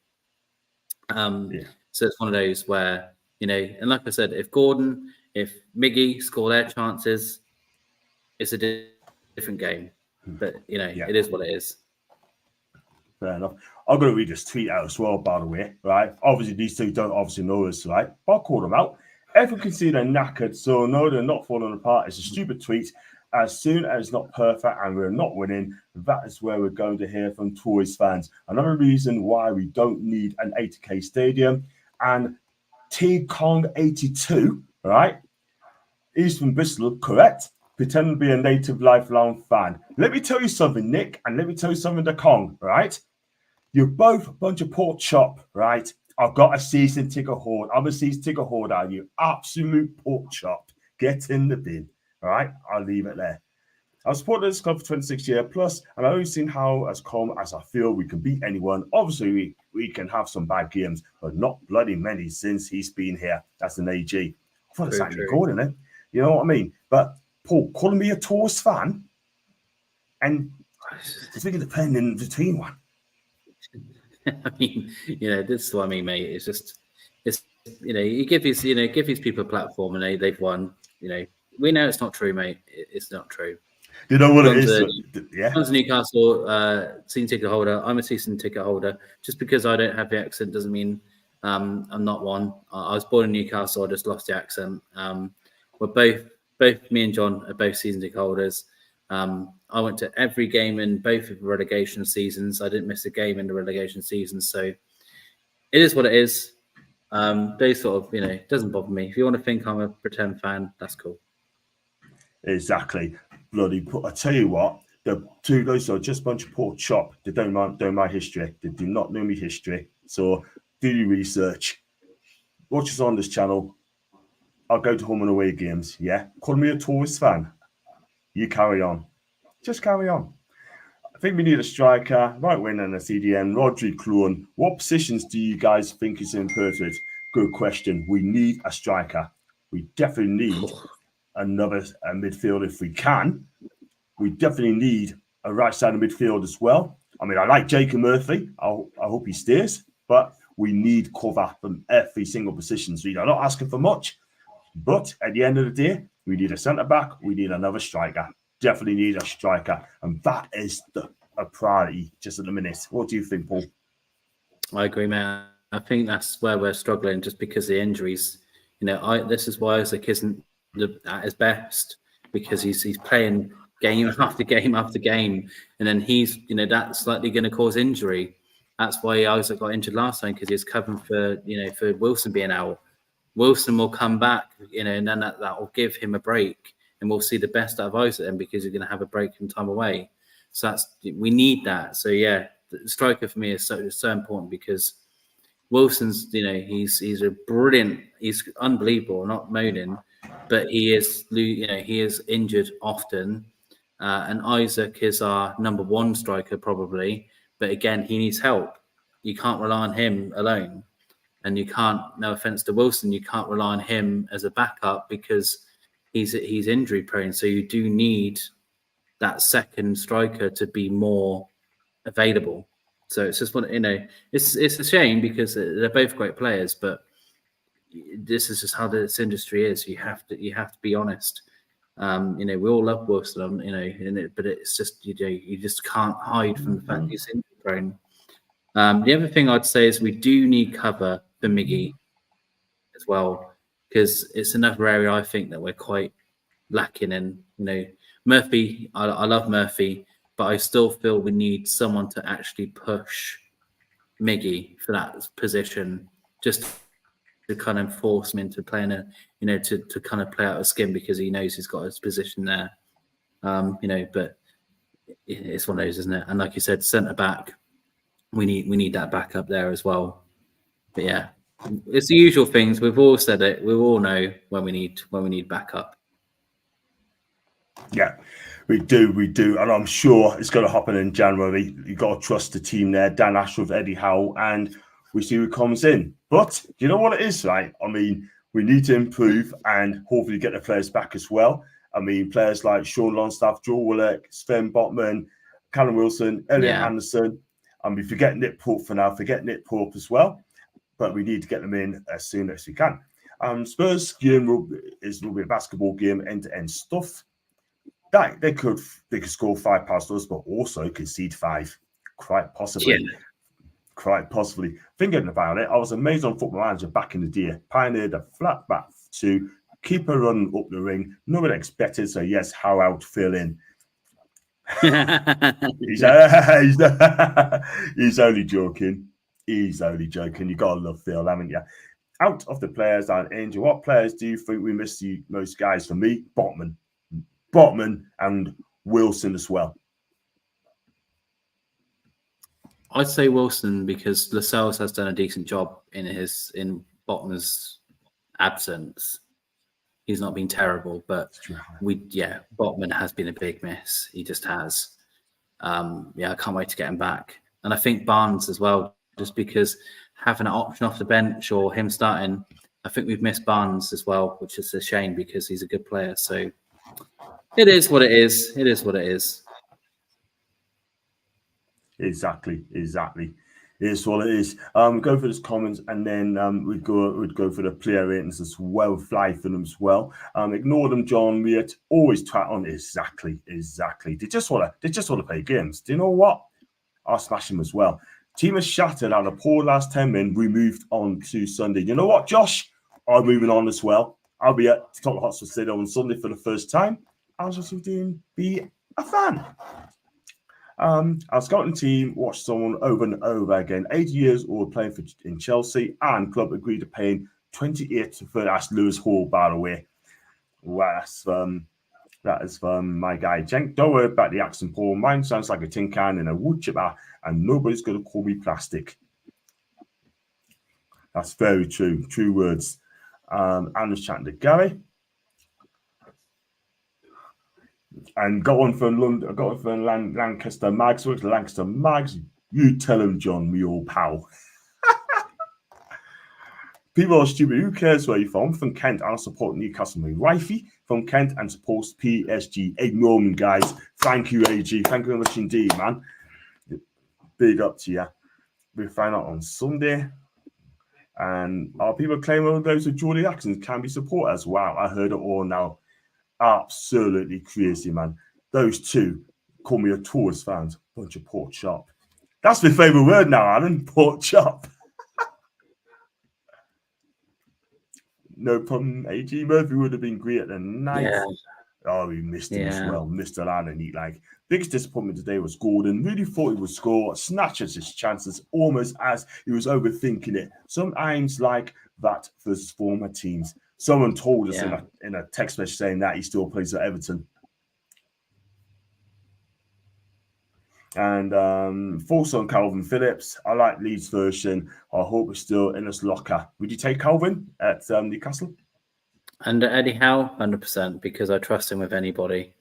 So it's one of those where, you know, and like I said, if Gordon, if Miggy score their chances, it's a different game. But, you know, it is what it is. Fair enough. I'm going to read this tweet out as well, by the way, right? Obviously, these two don't obviously know us, right? But I'll call them out. Everyone can see they're knackered, so no, they're not falling apart. It's a stupid tweet. As soon as it's not perfect and we're not winning, that is where we're going to hear from Toys fans. Another reason why we don't need an 80k stadium. And T Kong 82, right? He's from Bristol, correct? Pretend to be a native lifelong fan. Let me tell you something, Nick, and let me tell you something to Kong, right? You're both a bunch of pork chop, right? I've got a season ticket hoard. I'm a season ticket hoarder. You absolute pork chop. Get in the bin, all right? I'll leave it there. I've supported this club for 26 years plus, and I've only seen how as calm as I feel we can beat anyone. Obviously, we can have some bad games, but not bloody many since he's been here. That's an AG. I thought it's actually good, isn't it? You know what I mean? But Paul, calling me a Tours fan, and I think it's depending between one. I mean, you know, this is what I mean, mate. It's just, it's, you know, you give these people a platform and they've won. You know, we know it's not true, mate. It's not true. You know what it is? John's a Newcastle season ticket holder. I'm a season ticket holder. Just because I don't have the accent doesn't mean I'm not one. I was born in Newcastle. I just lost the accent. We're both me and John are both season ticket holders. I went to every game in both of the relegation seasons. I didn't miss a game in the relegation season. So it is what it is. Those sort of, you know, it doesn't bother me. If you want to think I'm a pretend fan, that's cool. Exactly. Bloody, I tell you what, the two of those are just a bunch of pork chop. They don't know my history. They do not know me history. So do your research. Watch us on this channel. I'll go to home and away games. Yeah. Call me a Tours fan. You carry on. Just carry on. I think we need a striker, right wing and a CDM. Rodri, Clun. What positions do you guys think is important? Good question. We need a striker. We definitely need another midfield if we can. We definitely need a right side of midfield as well. I mean, I like Jacob Murphy. I hope he stays, but we need cover from every single position. So I'm not asking for much, but at the end of the day, we need a centre back. We need another striker. Definitely need a striker, and that is a priority just at the minute. What do you think, Paul? I agree, man. I think that's where we're struggling, just because of the injuries. You know, this is why Isaac isn't at his best, because he's playing game after game after game, and then he's, you know, that's likely going to cause injury. That's why Isaac got injured last time, because he was covering for, you know, for Wilson being out. Wilson will come back, you know, and then that will give him a break, and we'll see the best out of Isaac then, because he's going to have a break from time away. So we need that. So yeah, the striker for me is so important, because Wilson's, you know, he's a brilliant, he's unbelievable. I'm not moaning, but he is, you know, he is injured often, and Isaac is our number one striker probably. But again, he needs help. You can't rely on him alone, and you can't. No offense to Wilson, you can't rely on him as a backup, because he's injury prone. So you do need that second striker to be more available. So it's just what, you know, it's a shame, because they're both great players, but this is just how this industry is. You have to be honest. You know, we all love Wilson, you know, but it's just, you know, you just can't hide from the fact he's injury prone. The other thing I'd say is we do need cover for Miggy as well, because it's another area I think that we're quite lacking in. You know, Murphy, I love Murphy, but I still feel we need someone to actually push Miggy for that position, just to kind of force him into playing you know, to kind of play out of skin, because he knows he's got his position there. You know, but it's one of those, isn't it? And like you said, centre back, we need that backup there as well. But yeah, it's the usual things. We've all said it. We all know when we need backup. Yeah, We do, and I'm sure it's going to happen in January. You've got to trust the team there, Dan Ashworth, Eddie Howe, and we see who comes in. But you know what it is, right? I mean, we need to improve and hopefully get the players back as well. I mean, players like Sean Longstaff, Joe Willock, Sven Botman, Callum Wilson, Elliot Anderson, and we forget Nick Pope for now, forget Nick Pope as well. But we need to get them in as soon as we can. Spurs game will be a basketball game, end-to-end stuff. They could score 5 past us, but also concede 5, quite possibly. Yeah. Quite possibly. Thinking about it, I was amazed on Football Manager back in the day. Pioneered a flat back to keep a run up the ring. Nobody expected, so yes, how I would fill in. He's only joking. He's only joking. You gotta love Phil, haven't you? Out of the players and Angel, what players do you think we missed the most? Guys, for me, Botman and Wilson as well. I'd say Wilson because Lascelles has done a decent job in Botman's absence. He's not been terrible, but Botman has been a big miss. He just has. I can't wait to get him back. And I think Barnes as well, just because having an option off the bench or him starting, I think we've missed Barnes as well, which is a shame because he's a good player. So it is what it is. It is what it is. Exactly. It is what it is. Go for those comments, and then we'd go for the player ratings as well. Fly for them as well. Ignore them, John. Weird. Always twat on. Exactly. They just want to play games. Do you know what? I'll smash them as well. Team is shattered out of poor last 10 men. We moved on to Sunday. You know what, Josh? I'm moving on as well. I'll be at Tottenham Hotspur Stadium on Sunday for the first time. I'll just be a fan. Our scouting team watched someone over and over again. 80 years old, playing in Chelsea, and club agreed to pay him 28 for that's Lewis Hall, by the way. Well, that is from my guy Cenk. Don't worry about the accent, Paul. Mine sounds like a tin can in a wood chipper, and nobody's going to call me plastic. That's very true. True words. I'm just chatting to Gary. And got one from London. I got one from Lancaster Mags. What's Lancaster Mags? You tell him, John, me old pal. People are stupid. Who cares where you're from? From Kent, I support Newcastle. My wifey from Kent and supports PSG. Ignore me, guys. Thank you, AG. Thank you very much indeed, man. Big up to you. We'll find out on Sunday. And are people claiming those with Geordie accents can be supporters? Wow, I heard it all now. Absolutely crazy, man. Those two call me a tourist fans. Bunch of pork chop. That's my favourite word now, Alan. Pork chop. No problem. AG Murphy would have been great at the night. Yeah. Oh, we missed him as well. Mr. Alan. Biggest disappointment today was Gordon. Really thought he would score, snatches his chances almost as he was overthinking it. Sometimes like that versus former teams. Someone told us in a text message saying that he still plays at Everton. And false on Calvin Phillips. I like Leeds' version. I hope it's still in his locker. Would you take Calvin at Newcastle? Under Eddie Howe, 100%, because I trust him with anybody.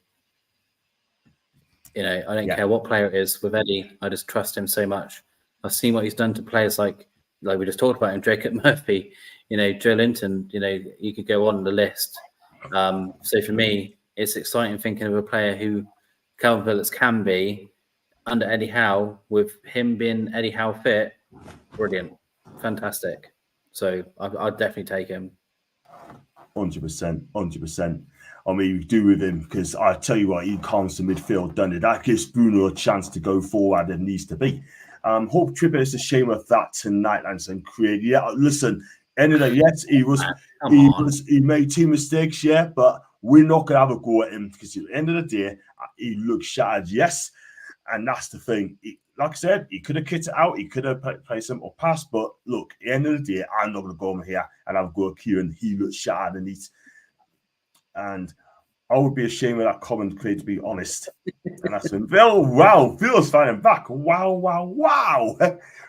I don't care what player it is. With Eddie, I just trust him so much. I've seen what he's done to players like we just talked about him, Jacob Murphy, Joe Linton, you could go on the list. So for me, it's exciting thinking of a player who Calvin Phillips can be under Eddie Howe, with him being Eddie Howe fit. Brilliant. Fantastic. So I'd definitely take him. 100%. I mean, you do with him, because I tell you what, he calms the midfield, doesn't it? That gives Bruno a chance to go forward and needs to be. Hope Trippier is a shame of that tonight, and create. Yeah, listen, end of the yes, he made 2 mistakes, but we're not gonna have a go at him, because at the end of the day, he looks shattered, yes, and that's the thing. Like I said, he could have kicked it out, he could have played some or pass, but look, at the end of the day, I'm not gonna go over here and have a go at Kieran. He looks shattered, and I would be ashamed of that comment, Craig, to be honest. And that's been Phil's finding back. Wow.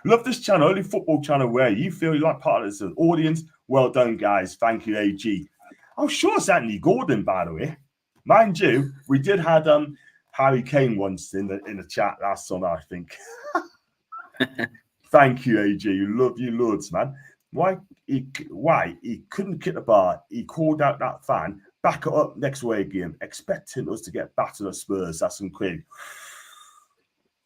Love this channel, only football channel where you feel you're like part of this audience. Well done, guys. Thank you, AG. I'm sure it's Anthony Gordon, by the way. Mind you, we did have Harry Kane once in the chat last summer, I think. Thank you, AJ. You love you loads, man. Why he couldn't kick the bar? He called out that fan. Back it up next away game, expecting us to get battered at Spurs. That's some Craig.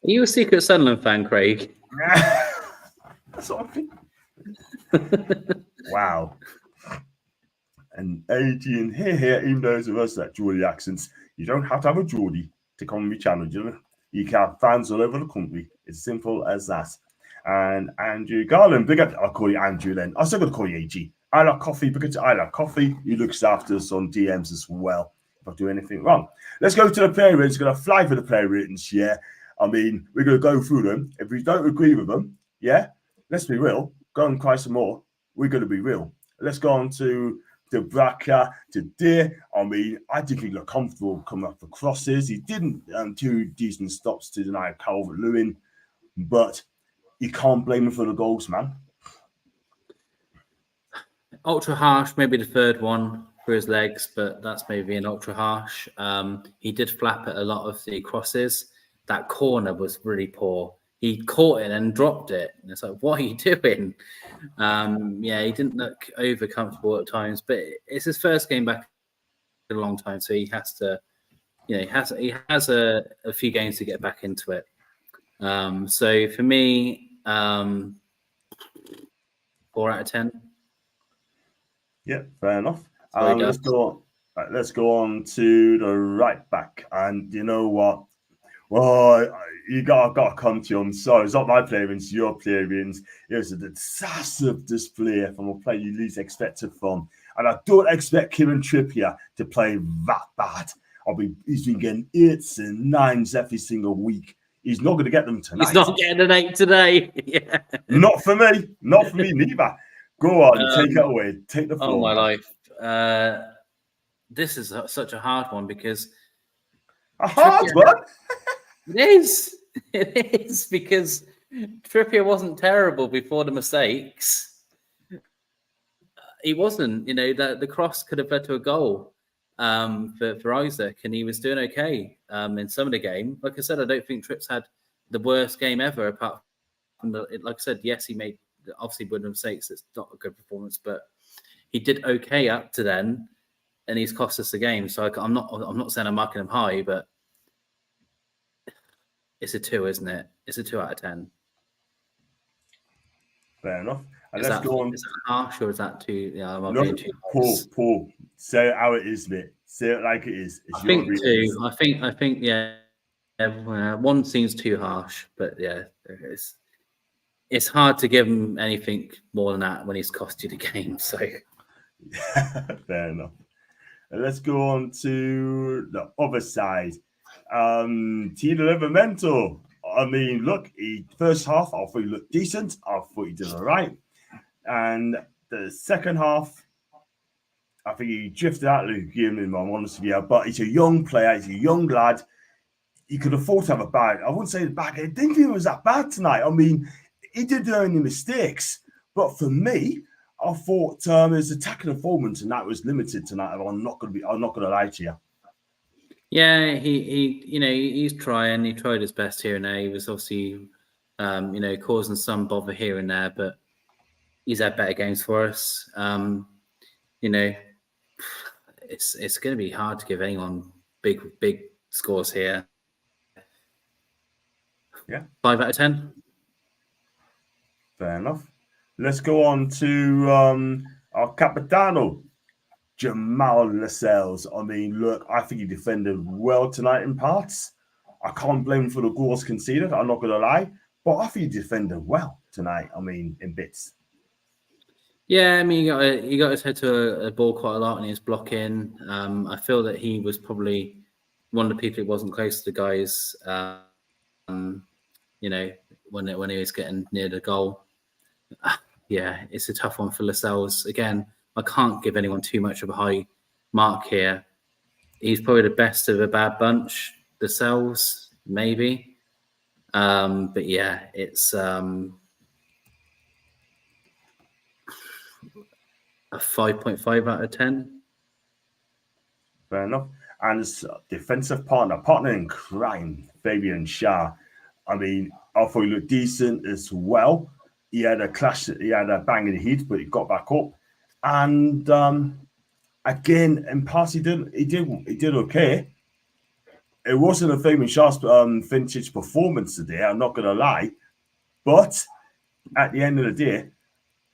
Are you a secret Sunderland fan, Craig? That's what I think. Wow. And Adrian here, even those of us that Geordie accents, you don't have to have a Geordie to come on my channel, do you know? You can have fans all over the country. It's simple as that. And Andrew Garland, big up. I'll call you Andrew then. I'm still going to call you AG. I like coffee because I like coffee. He looks after us on DMs as well. If I do anything wrong, let's go to the player ratings. Going to fly for the player ratings. Yeah, I mean we're going to go through them. If we don't agree with them, yeah, let's be real. Go and cry some more. We're going to be real. Let's go on to Braka today. I mean, I think he looked comfortable coming up for crosses. He didn't two decent stops to deny Calvert-Lewin, but you can't blame him for the goals, man. Ultra harsh, maybe the third one for his legs, but that's maybe an ultra harsh. He did flap at a lot of the crosses. That corner was really poor. He caught it and dropped it. And it's like, what are you doing? Yeah, he didn't look over comfortable at times, but it's his first game back in a long time, so he has to, he has a few games to get back into it. So for me, 4 out of 10. Yeah, fair enough. Let's go on to the right back. And you know what? Well, you gotta come to you. I'm sorry, it's not my players, your players. It was a decisive display from a player you least expected from. And I don't expect Kieran Trippier to play that bad. He's been getting 8s and 9s every single week. He's not going to get them tonight. He's not getting an 8 today. Yeah. Not for me. Not for me neither. Go on, take it away. Take the floor. Oh, my life. This is such a hard one because... A hard one? It is. It is because Trippier wasn't terrible before the mistakes. He wasn't. The cross could have led to a goal for Isaac, and he was doing okay in some of the game. Like I said, I don't think Trips had the worst game ever, apart from like I said, yes, he made obviously with mistakes. It's not a good performance, but he did okay up to then, and he's cost us the game. So I'm not saying I'm marking him high, but it's a 2, isn't it? It's a 2 out of 10. Fair enough. And Is let's go on. Is that harsh or is that too? Yeah, I'm no, being too Paul. Say it how it is, mate. Say it like it is. I think 2. I think yeah. 1 seems too harsh, but yeah, it's hard to give him anything more than that when he's cost you the game. So fair enough. And let's go on to the other side. Tino Livramento. I mean, look, first half, I thought he looked decent. I thought he did all right. And the second half, I think he drifted out of the game, in my honest view. But he's a young player. He's a young lad. He could afford to have a bad. I wouldn't say the bad. I didn't think it was that bad tonight. I mean, he didn't do any mistakes. But for me, I thought his attacking performance and that was limited tonight. I'm not gonna lie to you. Yeah, he's trying. He tried his best here and there. He was obviously, causing some bother here and there, but he's had better games for us. It's going to be hard to give anyone big scores here. Yeah, 5 out of 10. Fair enough. Let's go on to our Capitano, Jamal Lascelles. I mean, look, I think he defended well tonight in parts. I can't blame him for the goals conceded. I'm not going to lie. But I think he defended well tonight. I mean, in bits. Yeah, I mean, he got his head to a ball quite a lot and he was blocking. I feel that he was probably one of the people who wasn't close to the guys, when he was getting near the goal. Yeah, it's a tough one for Lascelles. Again, I can't give anyone too much of a high mark here. He's probably the best of a bad bunch. Lascelles, maybe. But yeah, it's a 5.5 out of 10. Fair enough. and his defensive partner in crime, Fabian Schär. I mean, I thought he looked decent as well. He had a clash, he had a bang in the heat, but he got back up. And again, in pass, he did okay. It wasn't a Fabian Schär's vintage performance today, I'm not gonna lie. But at the end of the day,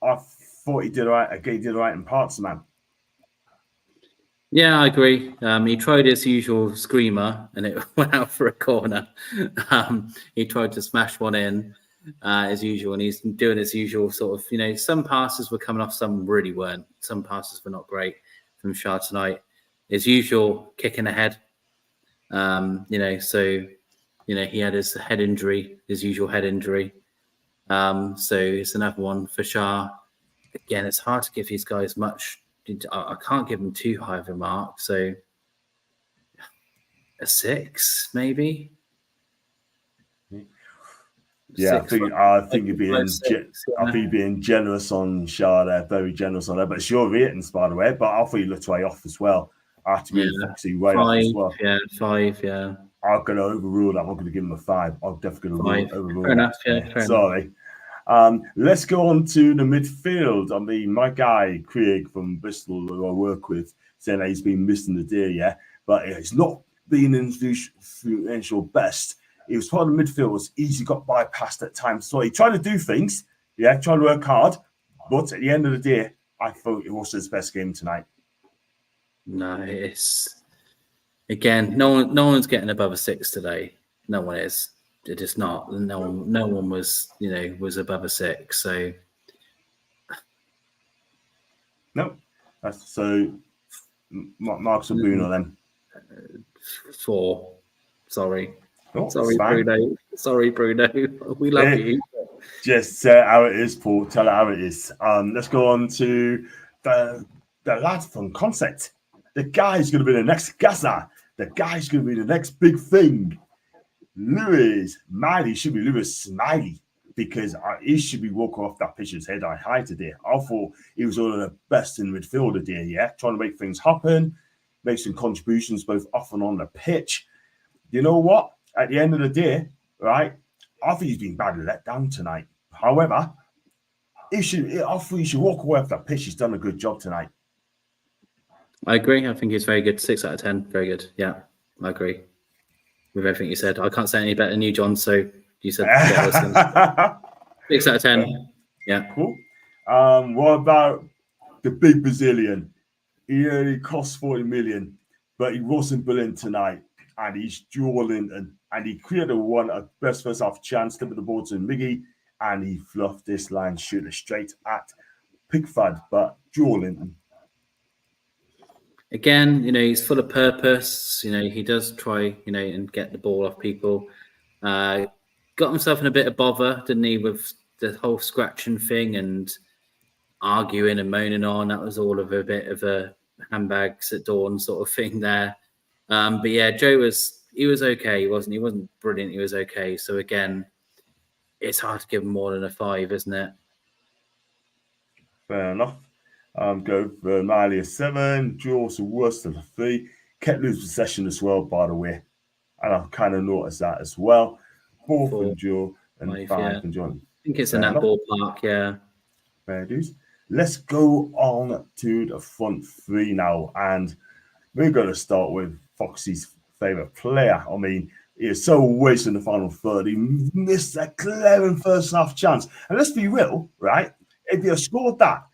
I thought he did all right. Again, he did all right in parts, man. Yeah, I agree. He tried his usual screamer and it went out for a corner. He tried to smash one in as usual, and he's doing his usual sort of, some passes were coming off, some really weren't. Some passes were not great from Schär tonight. His usual kick in the head. He had his head injury, his usual head injury. So it's another one for Schär. Again, it's hard to give these guys much. I can't give them too high of a mark. So a 6, maybe. Yeah, I think you're being generous on Schär there, very generous on that. But it's your ratings, by the way. But I thought you looked way off as well. I have to be Foxy way 5, off as well. Yeah, 5. Yeah. I'm going to overrule that. I'm not going to give him a 5. I'm definitely going to overrule fair enough, that. Yeah, sorry. Let's go on to the midfield. I mean, my guy Craig from Bristol, who I work with, saying that he's been missing the day, yeah, but it's not been influential best. He was part of the midfield, was easy, got bypassed at times. So he tried to do things, yeah, trying to work hard, but at the end of the day, I thought it was his best game tonight. No, it's again, no one's getting above a 6 today. No one is. It is not. No one was, was above a 6. So no, so Mark's a Bruno then. 4. Sorry. Oh, sorry, Bruno. Sorry, Bruno. We love you. Just how it is, Paul. Tell it how it is. Let's go on to the lad from Concept. The guy's going to be the next Gaza. The guy's going to be the next big thing. Lewis Smiley should be Lewis Smiley, because he should be walking off that pitcher's head high today. I thought he was one of the best in midfield today, yeah, trying to make things happen, make some contributions both off and on the pitch. You know what? At the end of the day, right, I think he's been badly let down tonight. However, I thought he should walk away off that pitch. He's done a good job tonight. I agree. I think he's very good. 6 out of 10. Very good. Yeah, I agree with everything you said. I can't say any better than you, John. So you said 6 out of 10. Yeah. Cool. What about the big Brazilian? He only cost 40 million, but he wasn't brilliant tonight. And he's dueling and he created a best first half chance, tipping the ball to Miggy, and he fluffed this line shooter straight at Pickford, but dueling. Again, he's full of purpose. He does try, and get the ball off people. Got himself in a bit of bother, didn't he, with the whole scratching thing and arguing and moaning on. That was all of a bit of a handbags at dawn sort of thing there. But yeah, Joe was okay. He wasn't brilliant. He was okay. So again, it's hard to give him more than a 5, isn't it? Fair enough. Go for Miley a 7. Drew also worse than a 3. Kept losing possession as well, by the way. And I've kind of noticed that as well. 4 for Joe and 5 for John. I think it's in that ballpark, yeah. Fair dues. Let's go on to the front 3 now. And we're going to start with Foxy's favourite player. I mean, he is so wasted in the final third. He missed a clear first half chance. And let's be real, right? If he had scored that,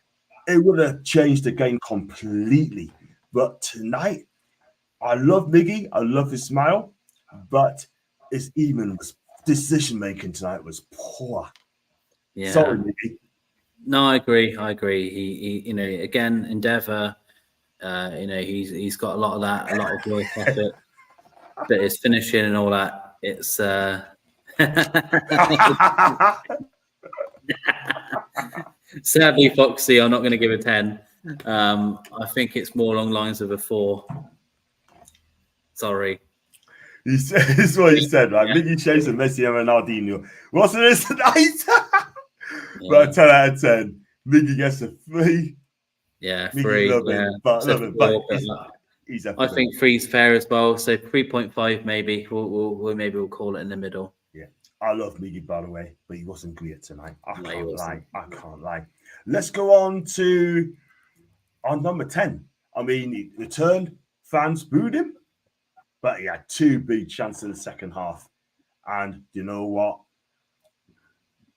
it would have changed the game completely. But tonight, I love Miggy. I love his smile. But his decision making tonight was poor. Yeah. Sorry, Miggy. No, I agree. He again, Endeavour. He's got a lot of that, a lot of work effort. But his finishing and all that, it's sadly, Foxy, I'm not going to give a 10. I think it's more along lines of a 4. Sorry. This is what he said, right? Miggy Chase and Messi and Ronaldinho. What's this tonight? But a 10 out of 10. Miggy gets a 3. Yeah, 3. But He's I think 3's fair as well. So 3.5 maybe. We'll call it in the middle. Yeah, I love Miggy, by the way, but he wasn't great tonight. I can't lie. Let's go on to our number 10. I mean, he returned, fans booed him, but he had 2 big chances in the second half. And you know what?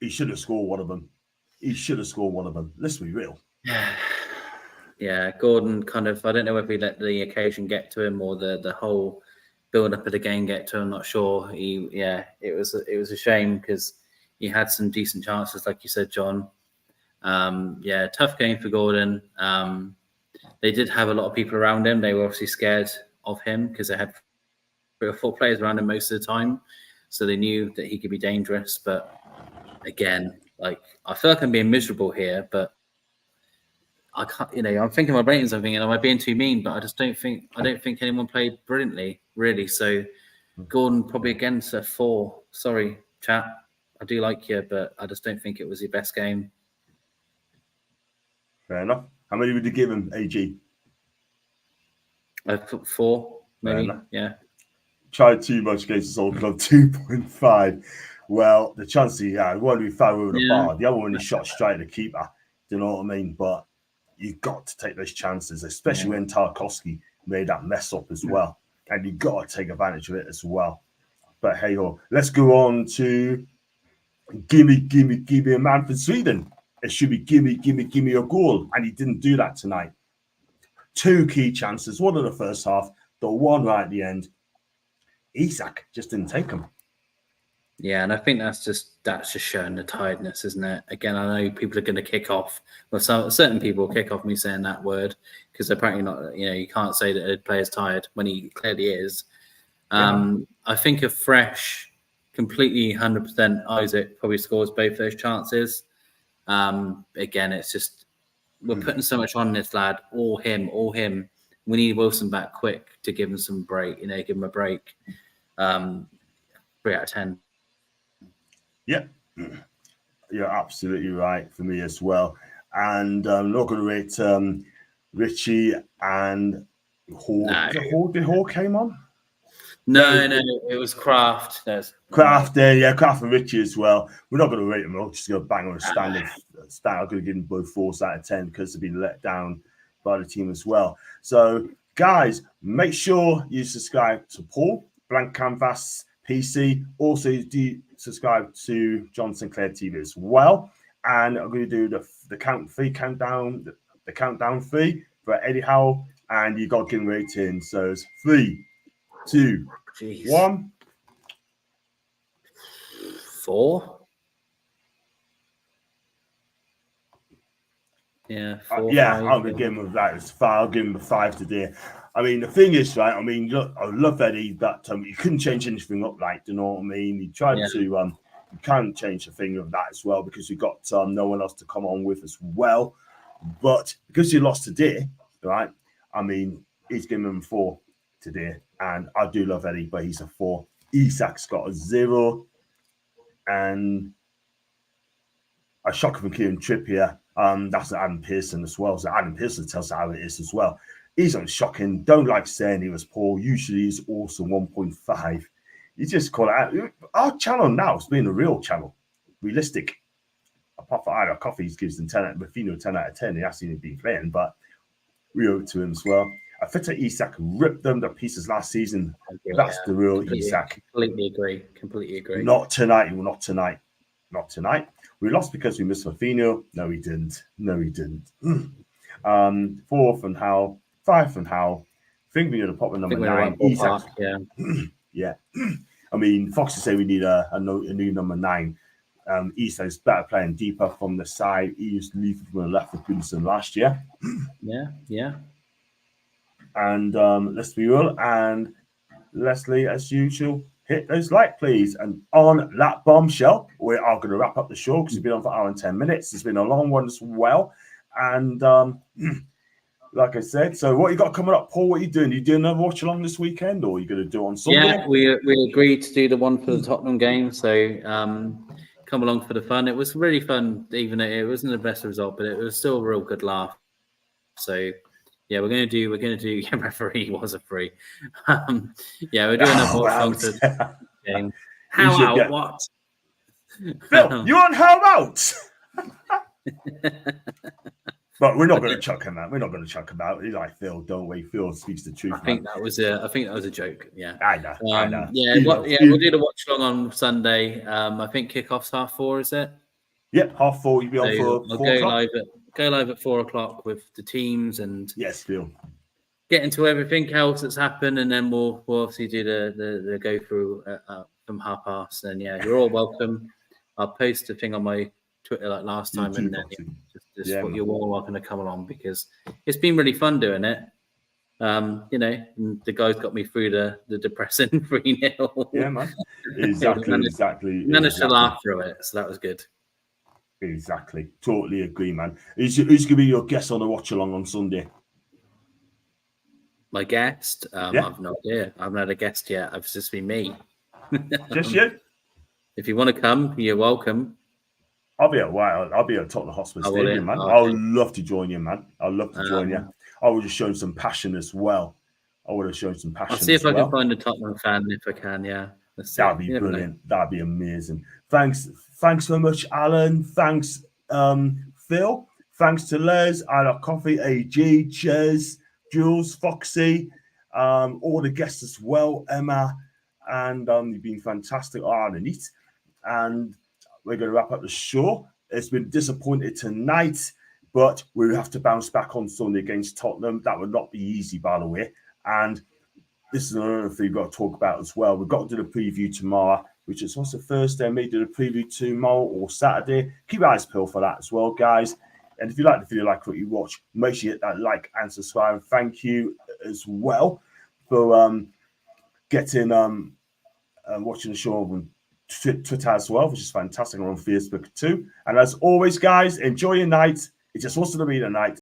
He should have scored one of them. Let's be real. Yeah, Gordon kind of, I don't know whether he let the occasion get to him or the whole build up of the game get to him. I'm not sure. It was a shame because he had some decent chances, like you said, John. Tough game for Gordon. They did have a lot of people around him. They were obviously scared of him because they had 3 or 4 players around him most of the time. So they knew that he could be dangerous. But again, like, I feel like I'm being miserable here, but I can't, I'm thinking my ratings, I'm thinking, am I being too mean? But I don't think anyone played brilliantly, really. So Gordon probably against a 4. Sorry, chat. I do like you, but I just don't think it was your best game. Fair enough. How many would you give him, AG? I put 4, maybe. Yeah. Tried too much against his old club, 2.5. Well, the chance he had, one we found over the bar, the other one he shot straight at the keeper. Do you know what I mean? But you've got to take those chances, especially when Tarkowski made that mess up as well. And you've got to take advantage of it as well. But hey ho, let's go on to gimme a man for Sweden. It should be gimme a goal. And he didn't do that tonight. 2 key chances, one in the first half, the one right at the end. Isak just didn't take them. Yeah, and I think that's just showing the tiredness, isn't it? Again, I know people are going to kick off. Well, certain people kick off me saying that word because apparently not. You can't say that a player's tired when he clearly is. I think a fresh, completely 100% Isaac probably scores both those chances. Again, it's just we're putting so much on this lad, or him. We need Wilson back quick to give him some break. Give him a break. 3 out of 10. Yeah, you're absolutely right for me as well. And I'm not going to rate Richie and Hall. No. Did Hall came on? No, it was Kraft. Kraft and Richie as well. We're not going to rate them. We're just going to bang on a standard. I'm going to give them both 4s out of 10 because they've been let down by the team as well. So, guys, make sure you subscribe to Paul Blank Canvas PC. Also, do subscribe to John Sinclair TV as well. And I'm going to do the countdown fee for Eddie Howe. And you got to give him rating. So it's 3, 2, 1. 4. Yeah, 4. I'm going to give him that. It's 5. I'll give him a 5 today. I mean, the thing is, right? I mean, look, I love Eddie, but he couldn't change anything up, like, do you know what I mean? He tried to, you can't change the thing of that as well because you got no one else to come on with as well. But because he lost today, right? I mean, he's giving him 4 today, and I do love Eddie, but he's a 4. Isak's got a 0, and a shock from Kieran Trippier. That's Adam Pearson as well. So Adam Pearson tells how it is as well. He's shocking. Don't like saying he was poor. Usually he's awesome 1.5. You just call it out. Our channel now is being a real channel. Realistic. Apart from Ida Coffees gives them 10 out of Mafino 10 out of 10. He hasn't been playing, but we owe it to him as well. Afita Isak ripped them to pieces last season. That's the real Isak. Completely agree. Not tonight. We lost because we missed Mafino. No, we didn't. 4th and Howe. 5th and Howe. I think we're going to pop a number 9. Isak. Yeah. I mean, Fox is saying we need a new number 9. Isak is better playing deeper from the side. He used to leave from the left with Goodison last year. Yeah. And let's be real. And Leslie, as usual, hit those like, please. And on that bombshell, we are going to wrap up the show because it's been on for an hour and 10 minutes. It's been a long one as well. And like I said, so what you got coming up, Paul? What are you doing? Are you doing another watch along this weekend, or are you going to do it on Sunday? Yeah, we agreed to do the one for the Tottenham game. So come along for the fun. It was really fun, even though it wasn't the best result, but it was still a real good laugh. So Yeah, we're gonna do. Yeah, referee was a free. Yeah, we're doing a watch along to the game. We How should out? get What? Phil. You on how out? But we're not going to chuck him out. We're not going to chuck him out. He's like Phil, don't we? Phil speaks the truth. I think that was a joke. Yeah, I know. I know. Yeah, we'll do the watch along on Sunday. I think kickoff's 4:30. Is it? Yep, 4:30. You'll be on for I'll 4 o'clock. Go live at 4 o'clock with the teams and Yes, Phil. Get into everything else that's happened, and then we'll obviously do the go through from 1:30. And yeah, you're all welcome. I'll post a thing on my Twitter like last time, YouTube, and then just what you're all welcome to come along, because it's been really fun doing it. You know, and the guys got me through the depressing 3-0. Yeah, man. Exactly. Managed to laugh through it, so that was good. Exactly. Totally agree, man. Who's going to be your guest on the watch along on Sunday? My guest? Yeah. I've no idea. I haven't had a guest yet. It's just been me. Just you? If you want to come, you're welcome. I'll be at Tottenham Hotspur Stadium, man. Okay. I would love to join you, man. I'd love to join you. I would have shown some passion as well. I'll see if I can find a Tottenham fan if I can. Yeah, that'd be brilliant. That'd be amazing. Thanks so much, Alan. Thanks, Phil. Thanks to Les, Ida Coffee, AG, Ches, Jules, Foxy, all the guests as well, Emma, and you've been fantastic, Anit. And we're going to wrap up the show. It's been disappointed tonight, but we have to bounce back on Sunday against Tottenham. That would not be easy, by the way. And this is another thing we've got to talk about as well. We've got to do the preview tomorrow, which is also Thursday. Maybe do the preview tomorrow or Saturday. Keep your eyes peeled for that as well, guys. And if you like the video, like what you watch, make sure you hit that like and subscribe. Thank you as well for getting watching the show on Twitter as well, which is fantastic. I'm on Facebook too. And as always, guys, enjoy your night. It just wants to be the night.